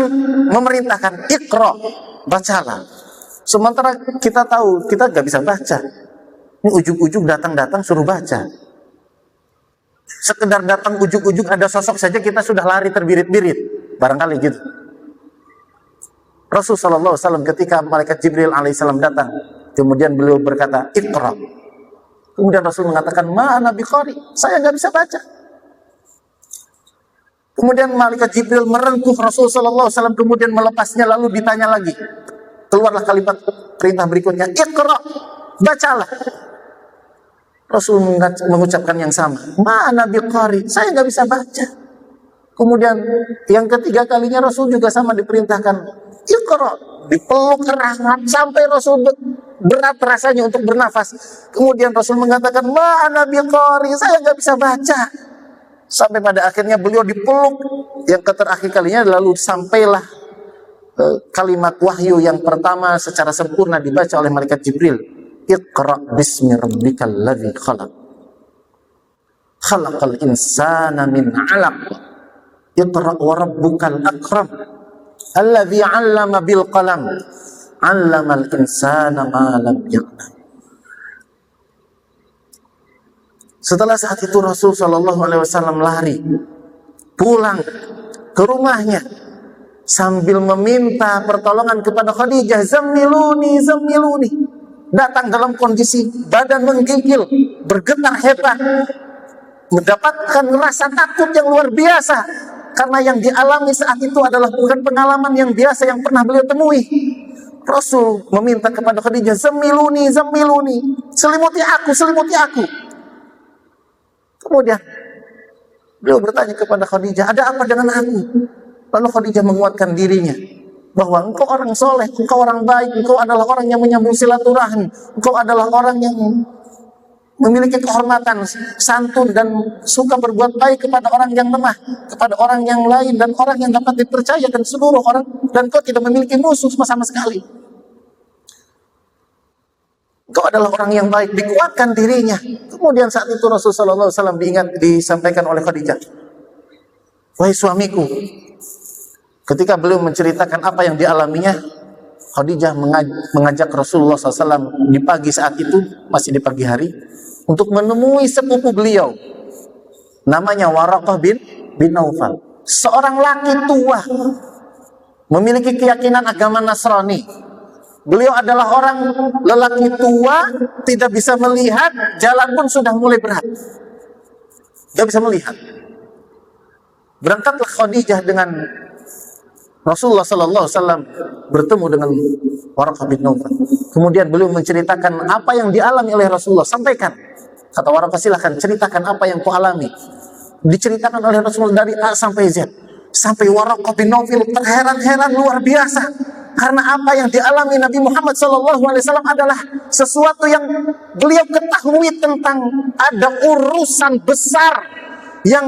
memerintahkan, Iqra, bacalah. Sementara kita tahu, kita gak bisa baca. Ini ujug-ujug datang-datang suruh baca. Sekedar datang ujug-ujug ada sosok saja kita sudah lari terbirit-birit. Barangkali gitu. Rasulullah SAW ketika malaikat Jibril alaihissalam datang, kemudian beliau berkata, Iqra. Kemudian Rasul mengatakan, ma'ana biqari, saya gak bisa baca. Kemudian malaikat Jibril merengkuh Rasulullah SAW, kemudian melepasnya, lalu ditanya lagi. Keluarlah kalimat perintah berikutnya, Iqra, bacalah. Rasul mengucapkan yang sama, ma'ana biqari, saya nggak bisa baca. Kemudian yang ketiga kalinya Rasul juga sama diperintahkan, Iqra, dipeluk erat sampai Rasul berat rasanya untuk bernafas. Kemudian Rasul mengatakan, ma'ana biqari, saya nggak bisa baca. Sampai pada akhirnya beliau dipeluk yang terakhir kalinya, lalu sampailah kalimat wahyu yang pertama secara sempurna dibaca oleh malaikat Jibril. Iqra bismi rabbikal ladzi khalaq. Khalaqal insana min 'alaq. Iqra wa rabbukal akram. Alladzi 'allama bil qalam. 'Allamal insana ma lam ya'lam. Setelah saat itu Rasul sallallahu alaihi wasallam lari pulang ke rumahnya sambil meminta pertolongan kepada Khadijah, zammiluni, zammiluni. Datang dalam kondisi badan menggigil, bergetar hebat, mendapatkan rasa takut yang luar biasa, karena yang dialami saat itu adalah bukan pengalaman yang biasa yang pernah beliau temui. Rasul meminta kepada Khadijah, zammiluni, zammiluni, selimuti aku, selimuti aku. Kemudian beliau bertanya kepada Khadijah, ada apa dengan aku? Lalu Khadijah menguatkan dirinya bahwa engkau orang soleh, engkau orang baik, engkau adalah orang yang menyambung silaturahmi, engkau adalah orang yang memiliki kehormatan, santun dan suka berbuat baik kepada orang yang lemah, kepada orang yang lain dan orang yang dapat dipercaya dan seluruh orang, dan engkau tidak memiliki musuh sama sekali. Engkau adalah orang yang baik, dikuatkan dirinya. Kemudian saat itu Rasulullah SAW disampaikan oleh Khadijah, wahai suamiku. Ketika beliau menceritakan apa yang dialaminya, Khadijah mengajak Rasulullah SAW di pagi saat itu, masih di pagi hari, untuk menemui sepupu beliau. Namanya Waraqah bin Naufal. Seorang laki tua, memiliki keyakinan agama Nasrani. Beliau adalah orang lelaki tua, tidak bisa melihat, jalan pun sudah mulai berat. Tidak bisa melihat. Berangkatlah Khadijah dengan Rasulullah Sallallahu Alaihi Wasallam bertemu dengan Waraqah bin Naufal. Kemudian beliau menceritakan apa yang dialami oleh Rasulullah. Sampaikan, kata Waraqah, silahkan ceritakan apa yang kau alami. Diceritakan oleh Rasulullah dari A sampai Z. Sampai Waraqah bin Naufal terheran-heran luar biasa, karena apa yang dialami Nabi Muhammad Sallallahu Alaihi Wasallam adalah sesuatu yang beliau ketahui tentang ada urusan besar yang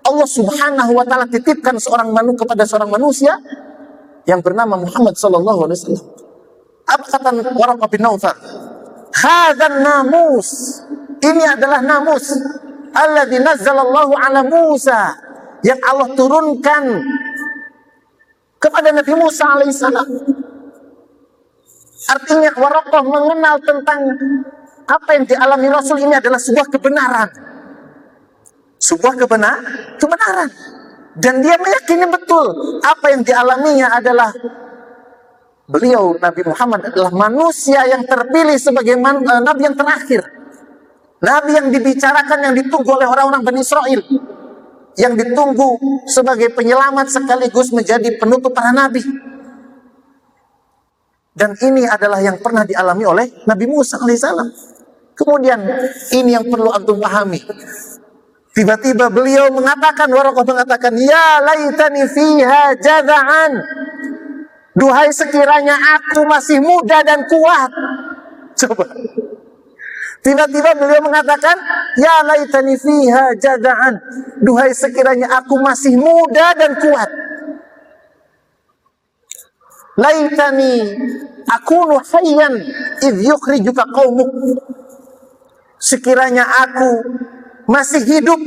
Allah Subhanahu wa taala titipkan kepada seorang manusia yang bernama Muhammad sallallahu alaihi wasallam. Apa kata Waraqah bin Naufal? Hadzal namus. Ini adalah namus alladzi nazzalallahu ala Musa, yang Allah turunkan kepada Nabi Musa alaihissalam. Artinya Waraqah mengenal tentang apa yang dialami Rasul ini adalah sebuah kebenaran. Sebuah kebenaran. Dan dia meyakini betul apa yang dialaminya adalah beliau, Nabi Muhammad, adalah manusia yang terpilih sebagai Nabi yang terakhir. Nabi yang dibicarakan, yang ditunggu oleh orang-orang Bani Israel, yang ditunggu sebagai penyelamat sekaligus menjadi penutup para nabi. Dan ini adalah yang pernah dialami oleh Nabi Musa alaihissalam. Kemudian ini yang perlu antum pahami. Tiba-tiba beliau mengatakan, Waraqah mengatakan, ya laitani fiha jada'an. Duhai sekiranya aku masih muda dan kuat. Coba. Tiba-tiba beliau mengatakan, ya laitani fiha jada'an. Duhai sekiranya aku masih muda dan kuat. Laitani akunu hayyan idh yukhrijuka qaumuk. Sekiranya aku masih hidup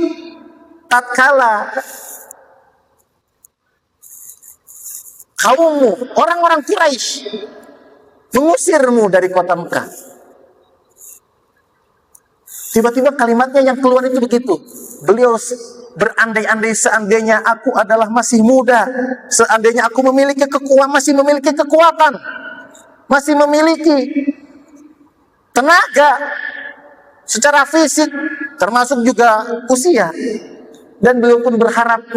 tatkala kaummu, orang-orang Quraisy, mengusirmu dari kota Mekah. Tiba-tiba kalimatnya yang keluar itu begitu. Beliau berandai-andai, seandainya aku adalah masih muda, seandainya aku masih memiliki kekuatan, masih memiliki tenaga secara fisik, termasuk juga usia. Dan beliau pun berharap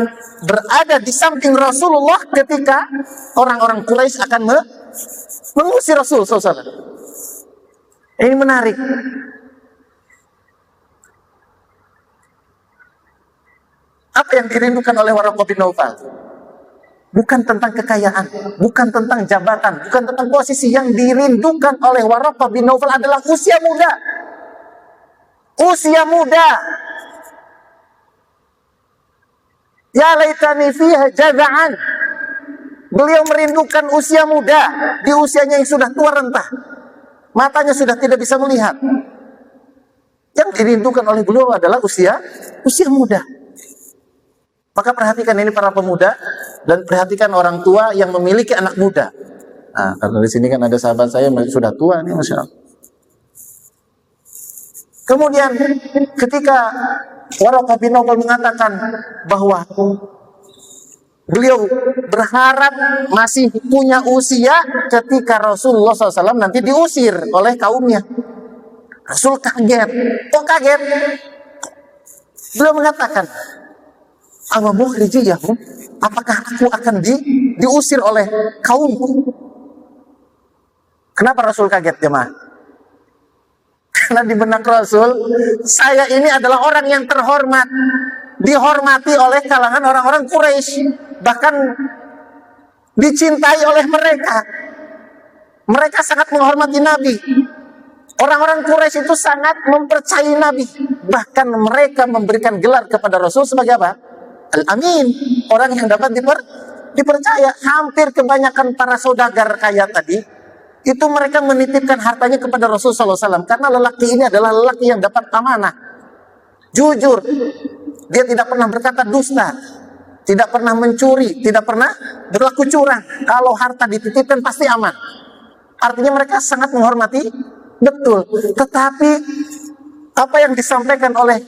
berada di samping Rasulullah ketika orang-orang Quraisy akan mengusir Rasul SAW. Ini menarik. Apa yang dirindukan oleh Waraqah bin Naufal? Bukan tentang kekayaan, bukan tentang jabatan, bukan tentang posisi. Yang dirindukan oleh Waraqah bin Naufal adalah usia muda. Usia muda. Ya laitani fiha jaza'an. Beliau merindukan usia muda di usianya yang sudah tua renta. Matanya sudah tidak bisa melihat. Yang dirindukan oleh beliau adalah usia muda. Maka perhatikan ini para pemuda, dan perhatikan orang tua yang memiliki anak muda. Nah, karena di sini kan ada sahabat saya yang sudah tua nih, Masya Allah. Kemudian ketika Waraqah bin Naufal mengatakan bahwa beliau berharap masih punya usia ketika Rasulullah SAW nanti diusir oleh kaumnya. Rasul kaget. Kok kaget? Beliau mengatakan, apakah aku akan diusir oleh kaumku? Kenapa Rasul kaget, jemaah? Karena di benak Rasul, saya ini adalah orang yang terhormat, dihormati oleh kalangan orang-orang Quraisy, bahkan dicintai oleh mereka. Mereka sangat menghormati Nabi. Orang-orang Quraisy itu sangat mempercayai Nabi. Bahkan mereka memberikan gelar kepada Rasul sebagai apa? Al-Amin, orang yang dapat dipercaya. Hampir kebanyakan para saudagar kaya tadi, itu mereka menitipkan hartanya kepada Rasulullah SAW. Karena lelaki ini adalah lelaki yang dapat amanah, jujur. Dia tidak pernah berkata dusta, tidak pernah mencuri, tidak pernah berlaku curang. Kalau harta dititipkan pasti aman. Artinya mereka sangat menghormati, betul. Tetapi apa yang disampaikan oleh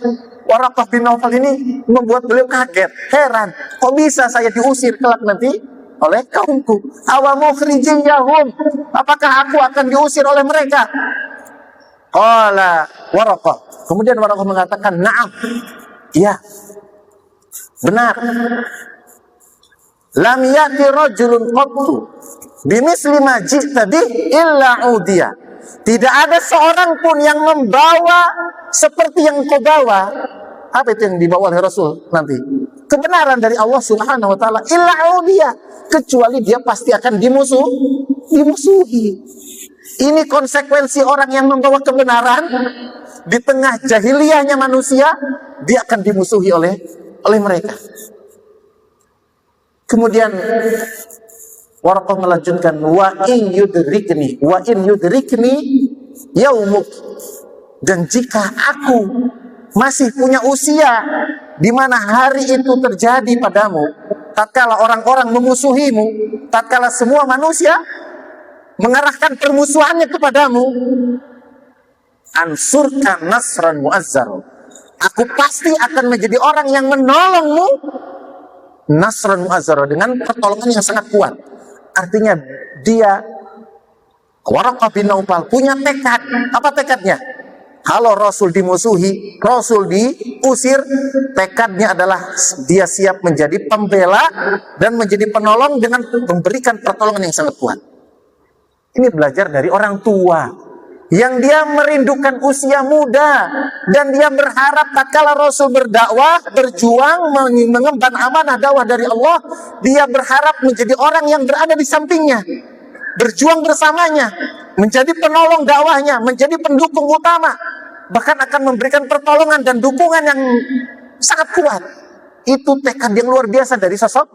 Waraqah bin Naufal ini membuat beliau kaget, heran. Kok bisa saya diusir kelak nanti oleh kaumku? Awamukhrijiyahum, apakah aku akan diusir oleh mereka? Qala Waraqah. Kemudian Waraqah mengatakan, na'am, iya, benar. Lam ya'ti rajulun qattu bimisli ma ji'ta bih illa udiya. Tidak ada seorang pun yang membawa seperti yang kau bawa. Apa itu yang dibawa oleh Rasul nanti? Kebenaran dari Allah Subhanahu wa taala, illa udiya, kecuali dia pasti akan dimusuhi. Ini konsekuensi orang yang membawa kebenaran di tengah jahiliyahnya manusia, dia akan dimusuhi oleh oleh mereka. Kemudian Waraqah melanjutkan, wa in yudrikni yaumuk, dan jika aku masih punya usia di mana hari itu terjadi padamu, tatkala orang-orang memusuhimu, tatkala semua manusia mengarahkan permusuhannya kepadamu, ansurkan nasran muazzar, aku pasti akan menjadi orang yang menolongmu nasran muazzar, dengan pertolongan yang sangat kuat. Artinya dia, Waraqah bin Naufal, punya tekad. Apa tekadnya? Kalau Rasul dimusuhi, Rasul diusir, tekadnya adalah dia siap menjadi pembela dan menjadi penolong dengan memberikan pertolongan yang sangat kuat. Ini belajar dari orang tua yang dia merindukan usia muda, dan dia berharap tatkala Rasul berdakwah, berjuang mengemban amanah dakwah dari Allah, dia berharap menjadi orang yang berada di sampingnya, berjuang bersamanya, menjadi penolong dakwahnya, menjadi pendukung utama, bahkan akan memberikan pertolongan dan dukungan yang sangat kuat. Itu tekad yang luar biasa dari sosok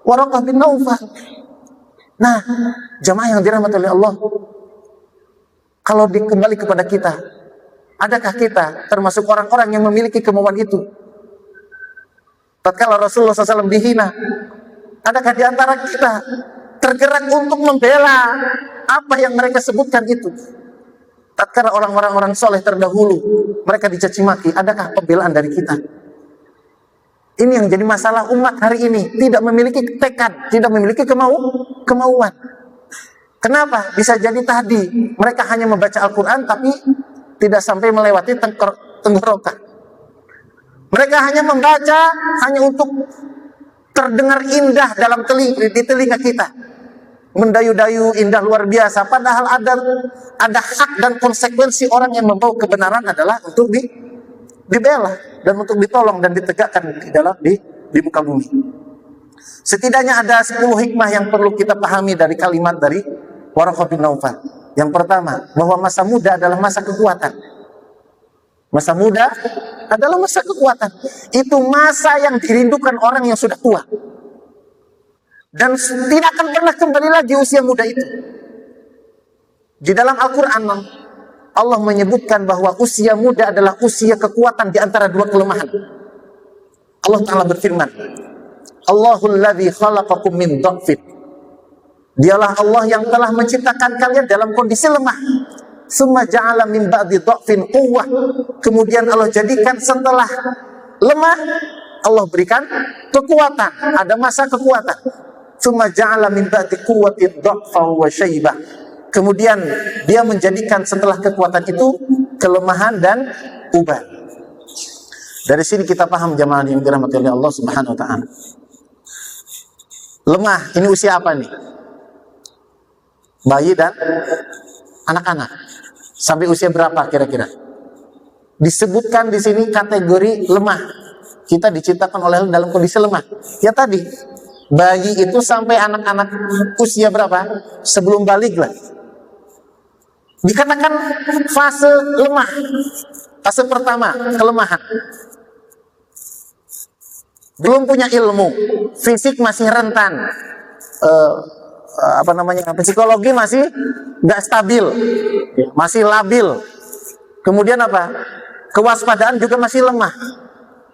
Waraqah bin Naufal. Nah, jamaah yang dirahmati oleh Allah, kalau kembali kepada kita, adakah kita termasuk orang-orang yang memiliki kemauan itu? Tatkala Rasulullah SAW dihina, adakah di antara kita tergerak untuk membela apa yang mereka sebutkan itu? Tatkala orang-orang soleh terdahulu mereka dicaci maki, adakah pembelaan dari kita? Ini yang jadi masalah umat hari ini, tidak memiliki tekad, tidak memiliki kemauan. Kenapa? Bisa jadi tadi mereka hanya membaca Al-Quran tapi tidak sampai melewati tenggorokan. Mereka hanya membaca hanya untuk terdengar indah di telinga kita, mendayu-dayu indah luar biasa. Padahal ada hak dan konsekuensi orang yang membawa kebenaran adalah untuk dibela dan untuk ditolong dan ditegakkan di muka bumi. Setidaknya ada 10 hikmah yang perlu kita pahami dari kalimat dari Waraqah bin Naufal. Yang pertama, bahwa masa muda adalah masa kekuatan. Masa muda adalah masa kekuatan. Itu masa yang dirindukan orang yang sudah tua, dan tidak akan pernah kembali lagi usia muda itu. Di dalam Al-Quran, Allah menyebutkan bahwa usia muda adalah usia kekuatan di antara dua kelemahan. Allah Ta'ala berfirman, Allahul ladzi khalaqakum min dha'fin. Dialah Allah yang telah menciptakan kalian dalam kondisi lemah. Summa ja'ala min ba'di dha'fin quwwah. Kemudian Allah jadikan setelah lemah, Allah berikan kekuatan. Ada masa kekuatan. Summa ja'ala min ba'di quwwatin dha'fa wa syaibah. Kemudian dia menjadikan setelah kekuatan itu kelemahan dan ubah. Dari sini kita paham jamaah yang dirahmati oleh Allah Subhanahu wa taala. Lemah, ini usia apa nih? Bayi dan anak-anak. Sampai usia berapa kira-kira? Disebutkan di sini kategori lemah. Kita diciptakan oleh Allah dalam kondisi lemah. Ya tadi, bayi itu sampai anak-anak usia berapa? Sebelum balik lah. Dikatakan fase lemah. Fase pertama, kelemahan. Belum punya ilmu, fisik masih rentan. Psikologi masih nggak stabil, masih labil. Kemudian apa? Kewaspadaan juga masih lemah.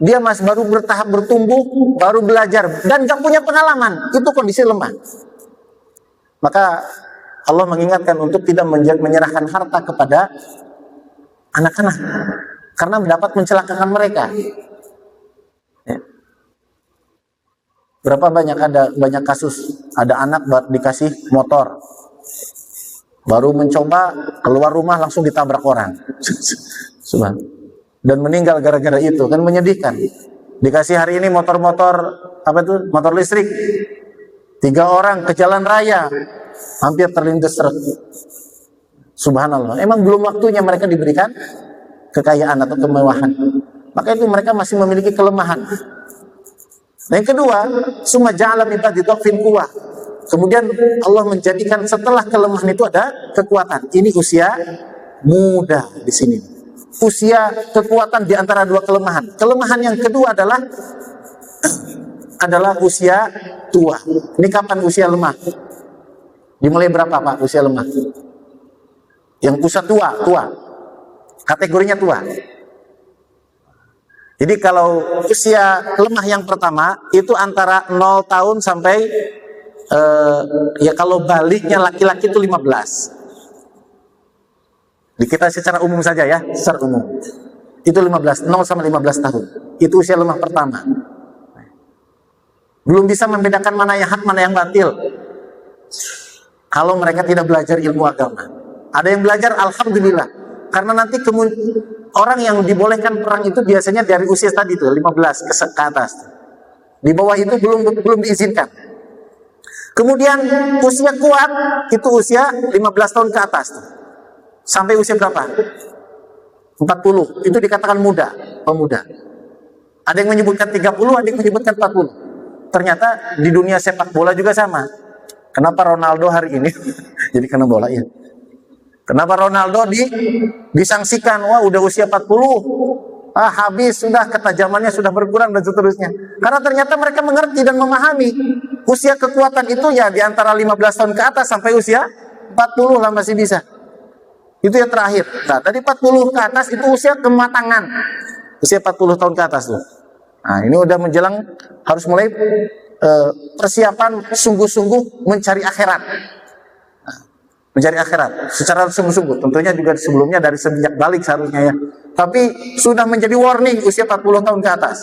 Dia masih baru bertahap bertumbuh, baru belajar dan nggak punya pengalaman. Itu kondisi lemah. Maka Allah mengingatkan untuk tidak menyerahkan harta kepada anak-anak karena dapat mencelakakan mereka. Berapa banyak kasus ada anak dikasih motor, baru mencoba keluar rumah langsung ditabrak orang, dan meninggal gara-gara itu, kan menyedihkan. Dikasih hari ini motor listrik, 3 orang ke jalan raya, hampir terlindas truk. Subhanallah, emang belum waktunya mereka diberikan kekayaan atau kemewahan. Maka itu mereka masih memiliki kelemahan. Nah, yang kedua, summa ja'ala min ba'di dha'fin quwwah. Kemudian Allah menjadikan setelah kelemahan itu ada kekuatan. Ini usia muda di sini. Usia kekuatan di antara dua kelemahan. Kelemahan yang kedua adalah adalah usia tua. Ini kapan usia lemah? Dimulai berapa Pak usia lemah? Yang usia tua. Kategorinya tua. Jadi kalau usia lemah yang pertama itu antara 0 tahun sampai ya kalau baliknya laki-laki itu 15. Di kita secara umum saja ya, secara umum. Itu 15, 0 sampai 15 tahun. Itu usia lemah pertama. Belum bisa membedakan mana yang hak, mana yang batil. Kalau mereka tidak belajar ilmu agama. Ada yang belajar, alhamdulillah. Karena nanti orang yang dibolehkan perang itu biasanya dari usia tadi tuh 15 ke atas. Di bawah itu belum diizinkan. Kemudian usia kuat itu usia 15 tahun ke atas. Sampai usia berapa? 40. Itu dikatakan pemuda. Ada yang menyebutkan 30, ada yang menyebutkan 40. Ternyata di dunia sepak bola juga sama. Kenapa Ronaldo hari ini jadi kena bola ya? Kenapa Ronaldo disangsikan? Wah, udah usia 40. Habis sudah, ketajamannya sudah berkurang dan seterusnya. Karena ternyata mereka mengerti dan memahami usia kekuatan itu ya di antara 15 tahun ke atas sampai usia 40 lah masih bisa. Itu yang terakhir. Nah, dari 40 ke atas itu usia kematangan. Usia 40 tahun ke atas tuh. Nah, ini udah menjelang harus mulai persiapan sungguh-sungguh mencari akhirat. Nah, mencari akhirat secara sungguh-sungguh. Tentunya juga sebelumnya dari sejak balik seharusnya ya. Tapi sudah menjadi warning usia 40 tahun ke atas.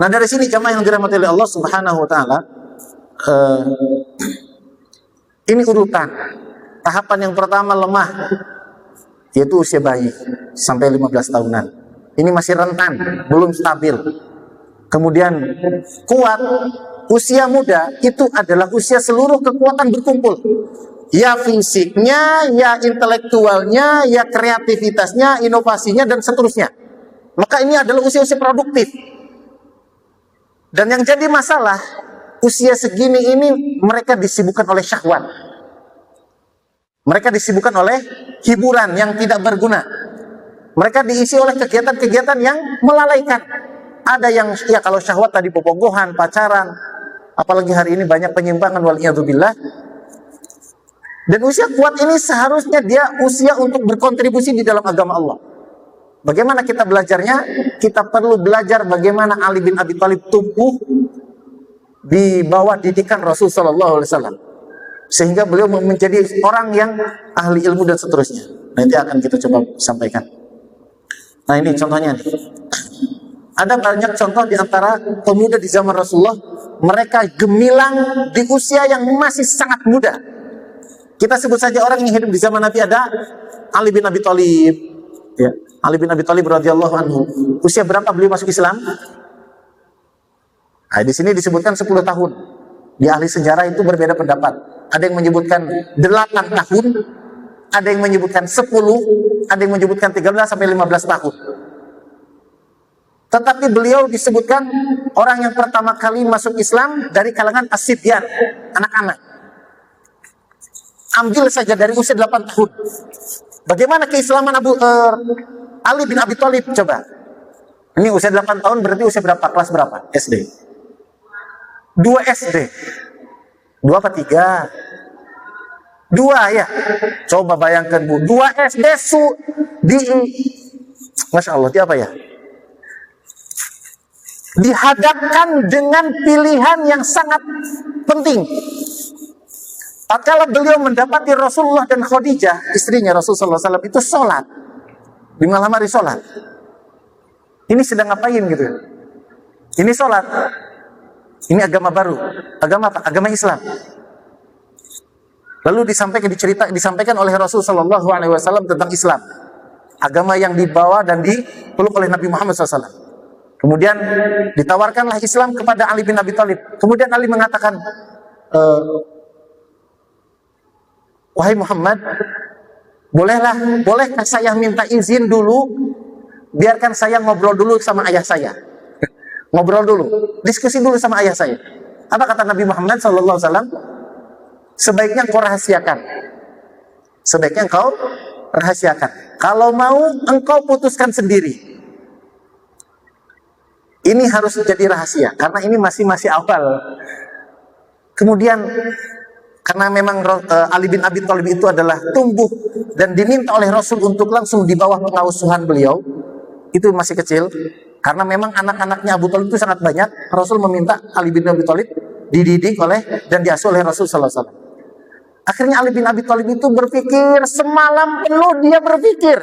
Nah, dari sini jemaah yang dirahmati oleh Allah Subhanahu wa taala, ini urutan. Tahapan yang pertama lemah, yaitu usia bayi sampai 15 tahunan. Ini masih rentan, belum stabil. Kemudian kuat, usia muda itu adalah usia seluruh kekuatan berkumpul. Ya fisiknya, ya intelektualnya, ya kreativitasnya, inovasinya, dan seterusnya. Maka ini adalah usia-usia produktif. Dan yang jadi masalah, usia segini ini mereka disibukkan oleh syahwat. Mereka disibukkan oleh hiburan yang tidak berguna. Mereka diisi oleh kegiatan-kegiatan yang melalaikan. Ada yang, ya kalau syahwat tadi bobogohan, pacaran. Apalagi hari ini banyak penyimpangan, waliyadzubillah. Dan usia kuat ini seharusnya dia usia untuk berkontribusi di dalam agama Allah. Bagaimana kita belajarnya? Kita perlu belajar bagaimana Ali bin Abi Thalib tumbuh di bawah didikan Rasul Sallallahu Alaihi Wasallam. Sehingga beliau menjadi orang yang ahli ilmu dan seterusnya. Nanti akan kita coba sampaikan. Nah ini contohnya nih. Ada banyak contoh di antara pemuda di zaman Rasulullah. Mereka gemilang di usia yang masih sangat muda. Kita sebut saja orang yang hidup di zaman Nabi ada Ali bin Abi Thalib. Ya. Ali bin Abi Thalib radhiyallahu anhu. Usia berapa beliau masuk Islam? Nah, di sini disebutkan 10 tahun. Di ahli sejarah itu berbeda pendapat. Ada yang menyebutkan 8 tahun, ada yang menyebutkan 10, ada yang menyebutkan 13 sampai 15 tahun. Tetapi beliau disebutkan orang yang pertama kali masuk Islam dari kalangan as-sibyan, anak-anak. Ambil saja dari usia 8 tahun. Bagaimana keislaman Ali bin Abi Thalib? Coba. Ini usia 8 tahun berarti usia berapa? Kelas berapa? SD. 2 SD. 2 apa 3? 2 ya. Coba bayangkan Bu, 2 SD Masya Allah, dia apa ya? Dihadapkan dengan pilihan yang sangat penting. Tatkala beliau mendapati Rasulullah dan Khadijah, istrinya Rasulullah SAW itu sholat. Di malam hari sholat. Ini sedang ngapain gitu? Ini sholat. Ini agama baru. Agama apa? Agama Islam. Lalu disampaikan oleh Rasul Shallallahu Alaihi Wasallam tentang Islam, agama yang dibawa dan dipeluk oleh Nabi Muhammad SAW. Kemudian ditawarkanlah Islam kepada Ali bin Abi Thalib. Kemudian Ali mengatakan, wahai Muhammad, bolehkah saya minta izin dulu, biarkan saya ngobrol dulu sama ayah saya. Ngobrol dulu, diskusi dulu sama ayah saya. Apa kata Nabi Muhammad SAW? Sebaiknya engkau rahasiakan. Sebaiknya engkau rahasiakan. Kalau mau, engkau putuskan sendiri. Ini harus jadi rahasia karena ini masih awal. Kemudian karena memang Ali bin Abi Thalib itu adalah tumbuh dan diminta oleh Rasul untuk langsung di bawah pengasuhan beliau, itu masih kecil. Karena memang anak-anaknya Abu Thalib itu sangat banyak, Rasul meminta Ali bin Abi Thalib dididik oleh dan diasuh oleh Rasul sallallahu alaihi wasallam. Akhirnya Ali bin Abi Thalib itu berpikir, semalam penuh dia berpikir.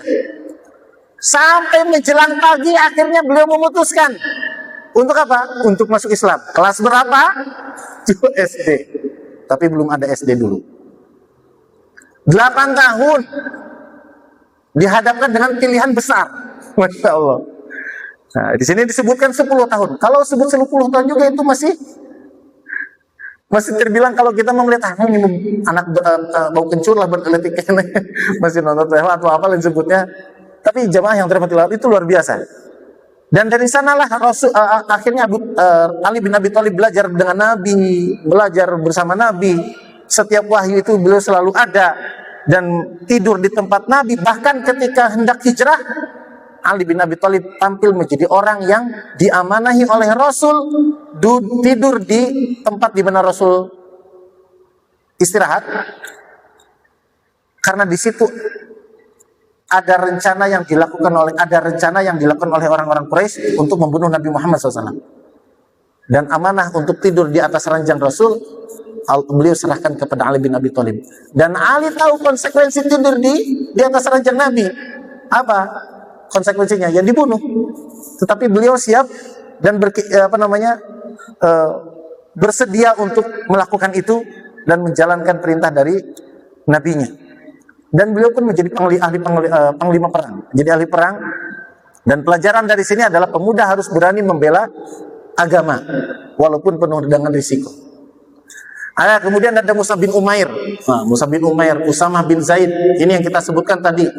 Sampai menjelang pagi akhirnya beliau memutuskan. Untuk apa? Untuk masuk Islam. Kelas berapa? 2 SD. Tapi belum ada SD dulu. 8 tahun. Dihadapkan dengan pilihan besar. Masya Allah. Nah, di sini disebutkan 10 tahun. Kalau sebut 10 tahun juga itu masih terbilang, kalau kita mau melihat ini anak bau kencur lah berkeletik masih nonton atau apa yang disebutnya. Tapi jamaah yang terhormat itu luar biasa. Dan dari sanalah Rasul akhirnya Ali bin Abi Thalib belajar dengan Nabi, belajar bersama Nabi. Setiap wahyu itu beliau selalu ada dan tidur di tempat Nabi. Bahkan ketika hendak hijrah, Ali bin Abi Thalib tampil menjadi orang yang diamanahi oleh Rasul tidur di tempat di mana Rasul istirahat. Karena di situ ada rencana yang dilakukan oleh orang-orang Quraisy untuk membunuh Nabi Muhammad SAW. Dan amanah untuk tidur di atas ranjang Rasul, beliau serahkan kepada Ali bin Abi Thalib. Dan Ali tahu konsekuensi tidur di atas ranjang Nabi. Apa konsekuensinya? Ya dibunuh. Tetapi beliau siap dan bersedia untuk melakukan itu dan menjalankan perintah dari nabinya. Dan beliau pun menjadi panglima perang. Jadi ahli perang. Dan pelajaran dari sini adalah pemuda harus berani membela agama walaupun penuh dengan risiko. Kemudian ada Mus'ab bin Umair. Mus'ab bin Umair, Usamah bin Zaid. Ini yang kita sebutkan tadi.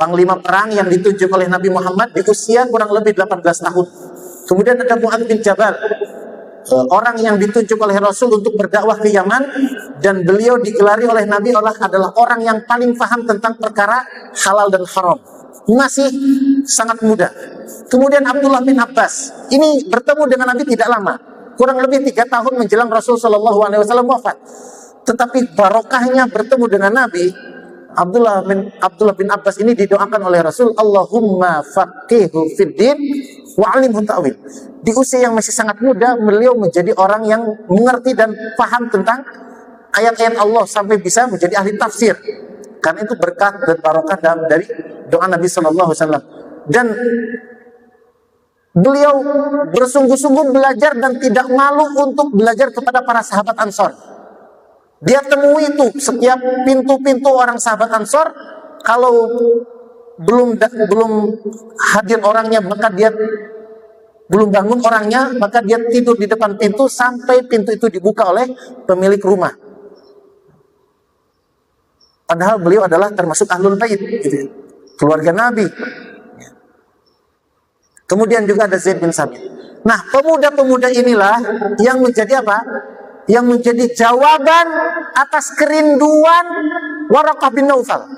Panglima perang yang ditunjuk oleh Nabi Muhammad di usia kurang lebih 18 tahun. Kemudian ada Mu'adz bin Jabal. Orang yang ditunjuk oleh Rasul untuk berdakwah ke Yaman, dan beliau digelari oleh Nabi adalah orang yang paling paham tentang perkara halal dan haram. Masih sangat muda. Kemudian Abdullah bin Abbas, ini bertemu dengan Nabi tidak lama, kurang lebih 3 tahun menjelang Rasul Shallallahu Alaihi Wasallam wafat. Tetapi barokahnya bertemu dengan Nabi, Abdullah bin Abbas ini didoakan oleh Rasul, Allahumma faqihu fid din wa 'allimhu ta'wil. Di usia yang masih sangat muda, beliau menjadi orang yang mengerti dan paham tentang ayat-ayat Allah sampai bisa menjadi ahli tafsir. Karena itu berkat dan barokah dari doa Nabi Sallallahu Alaihi Wasallam. Dan beliau bersungguh-sungguh belajar dan tidak malu untuk belajar kepada para sahabat Ansor. Dia temui itu setiap pintu-pintu orang sahabat Ansor. Kalau belum hadir orangnya, maka dia belum bangun orangnya, maka dia tidur di depan pintu sampai pintu itu dibuka oleh pemilik rumah. Padahal beliau adalah termasuk ahlul bait, gitu, keluarga Nabi. Kemudian juga ada Zaid bin Sabit. Nah, pemuda-pemuda inilah yang menjadi apa? Yang menjadi jawaban atas kerinduan Waraqah bin Naufal.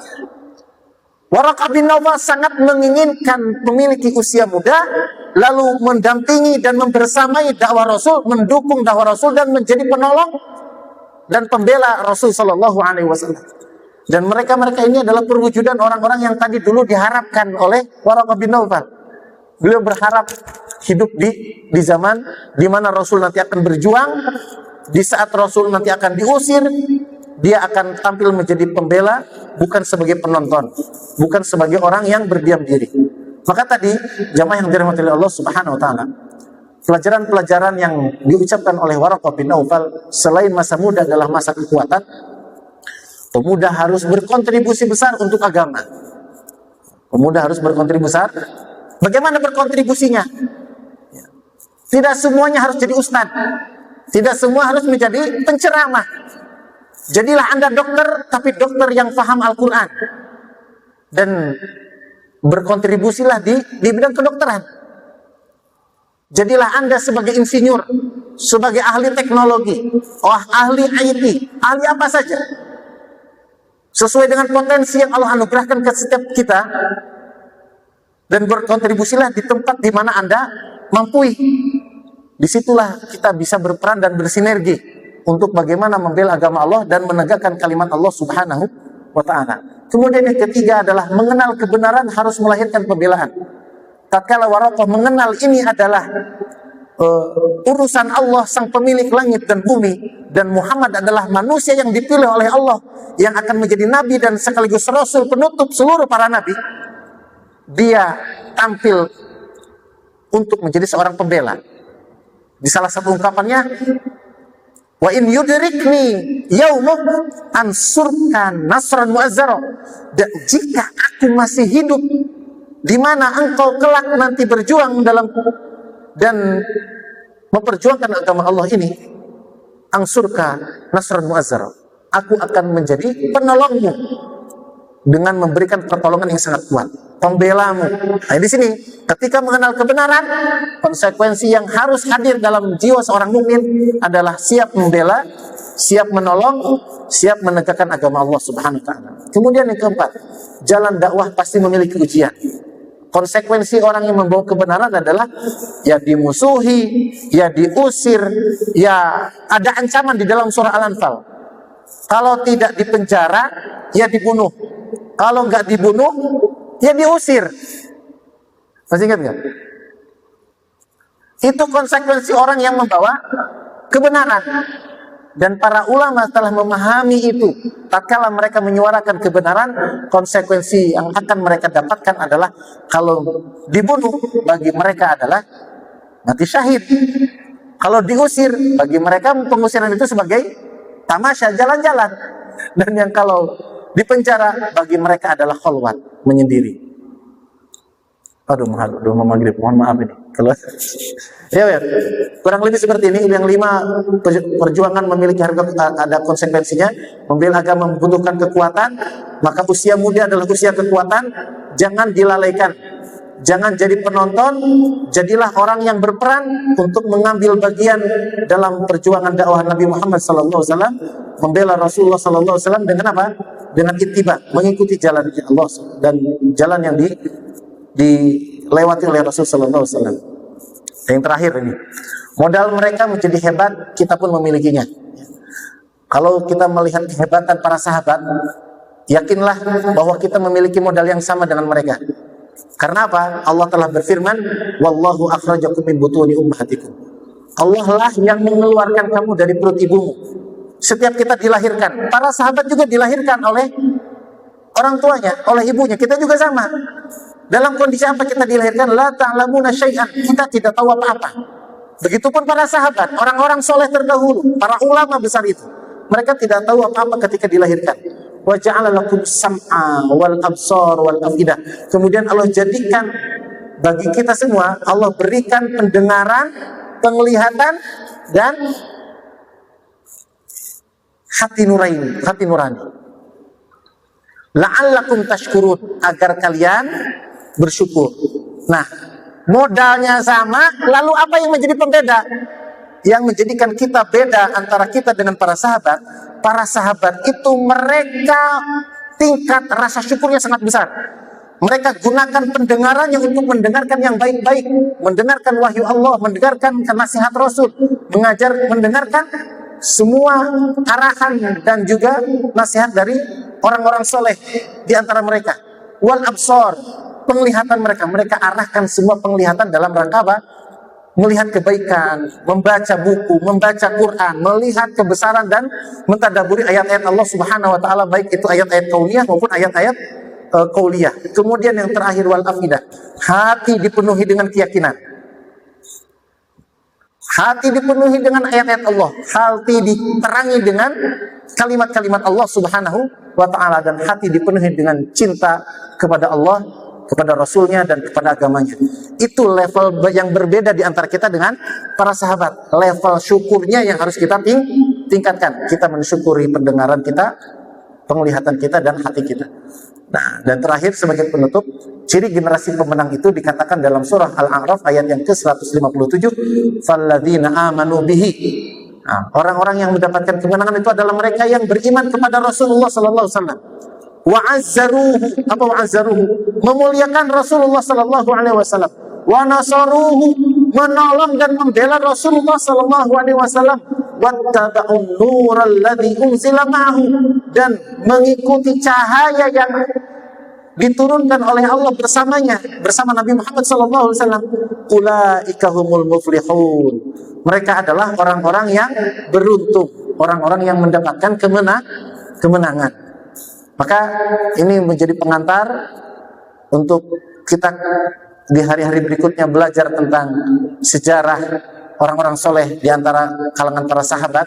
Waraqah bin Naufal sangat menginginkan memiliki usia muda, lalu mendampingi dan membersamai dakwah Rasul, mendukung dakwah Rasul dan menjadi penolong dan pembela Rasul Shallallahu Alaihi Wasallam. Dan mereka ini adalah perwujudan orang-orang yang tadi dulu diharapkan oleh Waraqah bin Naufal. Beliau berharap hidup di zaman di mana Rasul nanti akan berjuang, di saat Rasul nanti akan diusir, dia akan tampil menjadi pembela, bukan sebagai penonton, bukan sebagai orang yang berdiam diri. Maka tadi jamaah yang dirahmati oleh Allah Subhanahu wa taala, pelajaran-pelajaran yang diucapkan oleh Waraqah bin Naufal selain masa muda adalah masa kekuatan. Pemuda harus berkontribusi besar untuk agama. Pemuda harus berkontribusi besar. Bagaimana berkontribusinya? Tidak semuanya harus jadi ustadz. Tidak semua harus menjadi penceramah. Jadilah Anda dokter, tapi dokter yang paham Al-Quran. Dan berkontribusilah di bidang kedokteran. Jadilah Anda sebagai insinyur, sebagai ahli teknologi, ahli IT, ahli apa saja. Sesuai dengan potensi yang Allah anugerahkan ke setiap kita. Dan berkontribusilah di tempat di mana Anda mampu. Disitulah kita bisa berperan dan bersinergi untuk bagaimana membela agama Allah dan menegakkan kalimat Allah Subhanahu wa ta'ala. Kemudian yang ketiga adalah mengenal kebenaran harus melahirkan pembelaan. Tatkala Waraqah mengenal ini adalah urusan Allah sang pemilik langit dan bumi, dan Muhammad adalah manusia yang dipilih oleh Allah yang akan menjadi nabi dan sekaligus rasul penutup seluruh para nabi, dia tampil untuk menjadi seorang pembela. Di salah satu ungkapannya, wa in yudrikni yaumuh ansurkan nasran muazzara, dan jika aku masih hidup di mana engkau kelak nanti berjuang dalam dan memperjuangkan agama Allah ini, angsurka nasran muazzara, aku akan menjadi penolongmu dengan memberikan pertolongan yang sangat kuat, pembelamu. Nah, di sini ketika mengenal kebenaran, konsekuensi yang harus hadir dalam jiwa seorang mukmin adalah siap membela, siap menolong, siap menegakkan agama Allah Subhanahu wa ta'ala. Kemudian yang keempat, jalan dakwah pasti memiliki ujian. Konsekuensi orang yang membawa kebenaran adalah ya dimusuhi, ya diusir, ya ada ancaman di dalam surah Al-Anfal. Kalau tidak dipenjara, ya dibunuh. Kalau nggak dibunuh, ya diusir. Masih ingat nggak? Itu konsekuensi orang yang membawa kebenaran. Dan para ulama telah memahami itu. Tatkala mereka menyuarakan kebenaran, konsekuensi yang akan mereka dapatkan adalah kalau dibunuh, bagi mereka adalah mati syahid. Kalau diusir, bagi mereka pengusiran itu sebagai tamasya, jalan-jalan. Dan yang kalau dipenjara, bagi mereka adalah kholwat, menyendiri. Aduh, mau maghrib, mohon maaf ini. Kalau ya, kurang lebih seperti ini. Yang 5, perjuangan memiliki harga, ada konsekuensinya. Membela agama membutuhkan kekuatan, maka usia muda adalah usia kekuatan. Jangan dilalaikan, jangan jadi penonton, jadilah orang yang berperan untuk mengambil bagian dalam perjuangan dakwah Nabi Muhammad SAW, membela Rasulullah SAW dengan apa? Dengan ittiba, mengikuti jalan Allah dan jalan yang dilewati oleh Rasulullah SAW. Yang terakhir ini, modal mereka menjadi hebat, kita pun memilikinya. Kalau kita melihat kehebatan para sahabat, yakinlah bahwa kita memiliki modal yang sama dengan mereka. Karena apa? Allah telah berfirman, wallahu akhrajakum min butuni ummahatikum. Allah lah yang mengeluarkan kamu dari perut ibumu. Setiap kita dilahirkan, para sahabat juga dilahirkan oleh orang tuanya, oleh ibunya. Kita juga sama. Dalam kondisi apa kita dilahirkan? La ta'lamuna syai'an, kita tidak tahu apa-apa. Begitupun para sahabat, orang-orang soleh terdahulu, para ulama besar itu, mereka tidak tahu apa-apa ketika dilahirkan. Wa ja'ala lakum sam'a wal absar wal afidah. Kemudian Allah jadikan bagi kita semua, Allah berikan pendengaran, penglihatan, dan hati nurani. La'allakum tashkurun, agar kalian bersyukur. Nah, modalnya sama, lalu apa yang menjadi pembeda? Yang menjadikan kita beda antara kita dengan para sahabat itu mereka tingkat rasa syukurnya sangat besar. Mereka gunakan pendengarannya untuk mendengarkan yang baik-baik, mendengarkan wahyu Allah, mendengarkan nasihat Rasul, mendengarkan semua arahan dan juga nasihat dari orang-orang soleh di antara mereka. Wal absar, penglihatan mereka arahkan semua penglihatan dalam rangka apa? Melihat kebaikan, membaca buku, membaca Quran, melihat kebesaran dan mentadaburi ayat-ayat Allah Subhanahu wa ta'ala, baik itu ayat-ayat kauniyah maupun ayat-ayat qauliyah. Kemudian yang terakhir, wal afidah, hati dipenuhi dengan keyakinan. Hati dipenuhi dengan ayat-ayat Allah, hati diterangi dengan kalimat-kalimat Allah Subhanahu wa ta'ala, dan hati dipenuhi dengan cinta kepada Allah, kepada Rasulnya, dan kepada agamanya. Itu level yang berbeda di antara kita dengan para sahabat. Level syukurnya yang harus kita tingkatkan. Kita mensyukuri pendengaran kita, penglihatan kita, dan hati kita. Nah, dan terakhir sebagai penutup, ciri generasi pemenang itu dikatakan dalam surah Al-A'raf ayat yang ke-157, falladzina amanu bihi. Nah, orang-orang yang mendapatkan kemenangan itu adalah mereka yang beriman kepada Rasulullah sallallahu alaihi wasallam. Wa'azzaruhu, memuliakan Rasulullah sallallahu alaihi wasallam. Wa nasaruhu, menolong dan membela Rasulullah sallallahu alaihi wasallam, wattaba'un nural ladzi unzila ma'ahu, dan mengikuti cahaya yang diturunkan oleh Allah bersamanya, bersama Nabi Muhammad sallallahu alaihi wasallam. Ulaika humul muflihun. Mereka adalah orang-orang yang beruntung, orang-orang yang mendapatkan kemenangan. Maka ini menjadi pengantar untuk kita di hari-hari berikutnya belajar tentang sejarah orang-orang soleh di antara kalangan para sahabat,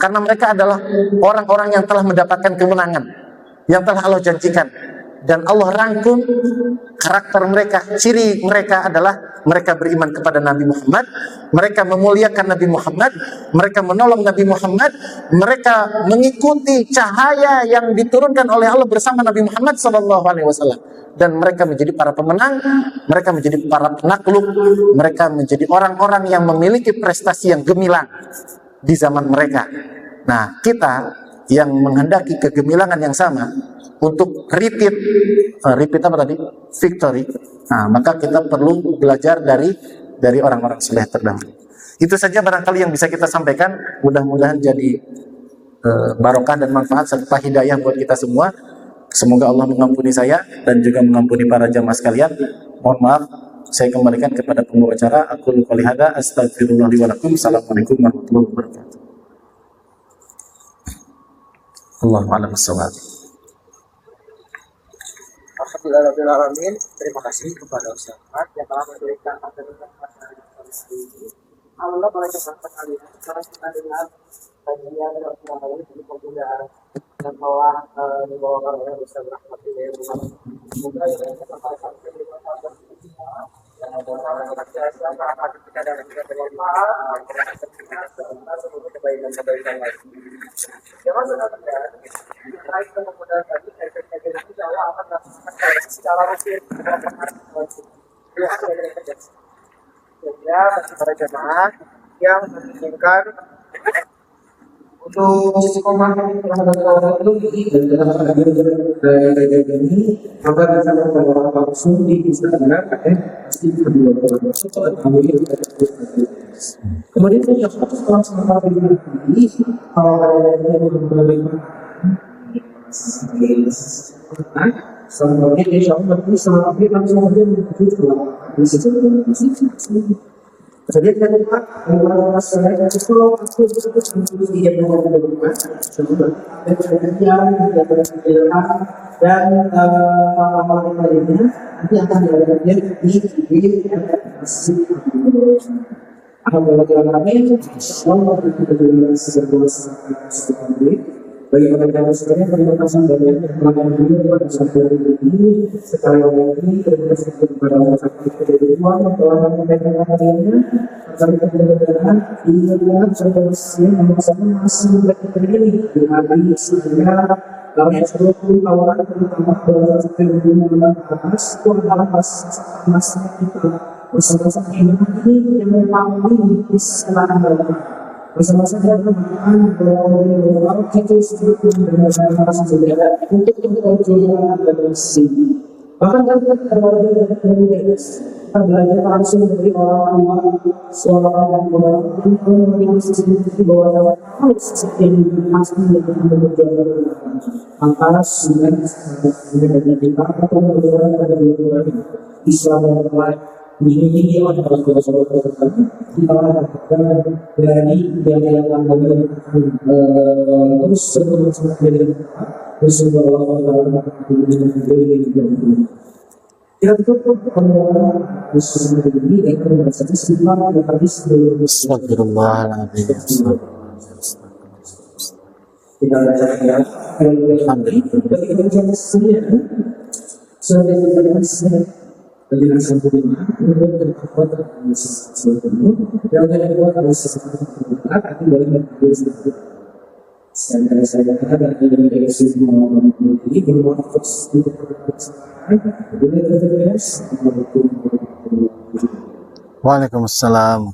karena mereka adalah orang-orang yang telah mendapatkan kemenangan yang telah Allah janjikan, dan Allah rangkum karakter mereka. Ciri mereka adalah mereka beriman kepada Nabi Muhammad, mereka memuliakan Nabi Muhammad, mereka menolong Nabi Muhammad, mereka mengikuti cahaya yang diturunkan oleh Allah bersama Nabi Muhammad SAW, dan mereka menjadi para pemenang, mereka menjadi para penakluk, mereka menjadi orang-orang yang memiliki prestasi yang gemilang di zaman mereka. Nah, kita yang menghendaki kegemilangan yang sama untuk repeat apa tadi? Victory. Nah, maka kita perlu belajar dari orang-orang soleh terdahulu. Itu saja barangkali yang bisa kita sampaikan. Mudah-mudahan jadi barokah dan manfaat serta hidayah buat kita semua. Semoga Allah mengampuni saya dan juga mengampuni para jamaah sekalian. Mohon maaf, saya kembalikan kepada pembawa acara. Aku qouli hadza, astagfirullah li wa lakum. Assalamualaikum warahmatullahi wabarakatuh. Allahu a'lam bissawab. Alhamdulillahirrahmanirrahim. Terima kasih kepada Ustaz yang telah memberikan materi ini. Allah boleh cepat kalian sekarang kita dengar kajian dan pengajaran dari pembudayaan dan dibawakan oleh Ustaz Rahmat dari rumah. Semoga yang kesempatan dari dan masyarakat kita dan kita bermanfaat kebaikan lain. Jangan lupa terkait kemudahan tadi efek-efek itu Allah akan melakukan secara rutin sehingga bagi para jemaah yang menginginkan untuk istiqomah terhadap lebih dan dalam dari ini maka bisa membawa langsung di Instagram pasti kedua kemudian saya setelah sempat ini kalau ada yang memberikan selanjutnya insya Allah nanti selanjutnya langsung saja menuju ke di situ jadi kan kalau saya itu aku dia mau berubah sebab dan hal-hal lainnya nanti akan dilakukan di masjid. Alhamdulillah kami semua kita dengan bagaimana cara sebenarnya terima kasih banyak teman-teman dulu pada saat ini sekali lagi terima kasih kepada masyarakat kedua telah menyampaikan materinya agar kita mudah-mudahan ingatlah saudara-saudara yang masing-masing mereka ini di hari sehingga dalam 10 tawaran terutama dalam setiap hubungan atas itu adalah masa kita bersama-sama ini yang memang bisa dalam bersama-sama dengan bahwa kita sebetulnya bersama-sama saudara untuk kemudian dan sini bahkan kita terlalu belajar langsung dari orang seorang yang seperti bahwa harus seperti masih berjalan antara sudah dari kita atau berjalan pada dua Islam dan lain ini adalah saudara-saudara kita akan dari yang terus seperti bersyukur Allah kita tutup pengenalan Yesus ini dan berbasis istilah dan hadis dari Astagfirullahaladzim. kita baca ya alhamdulillah bagi kita sendiri sudah kita dengan sempurna untuk berkekuatan Yesus sempurna dan berkekuatan Yesus sempurna akan boleh berkekuatan dan saya katakan dengan Yesus melakukan ini bermakna untuk berkekuatan Waalaikumsalam.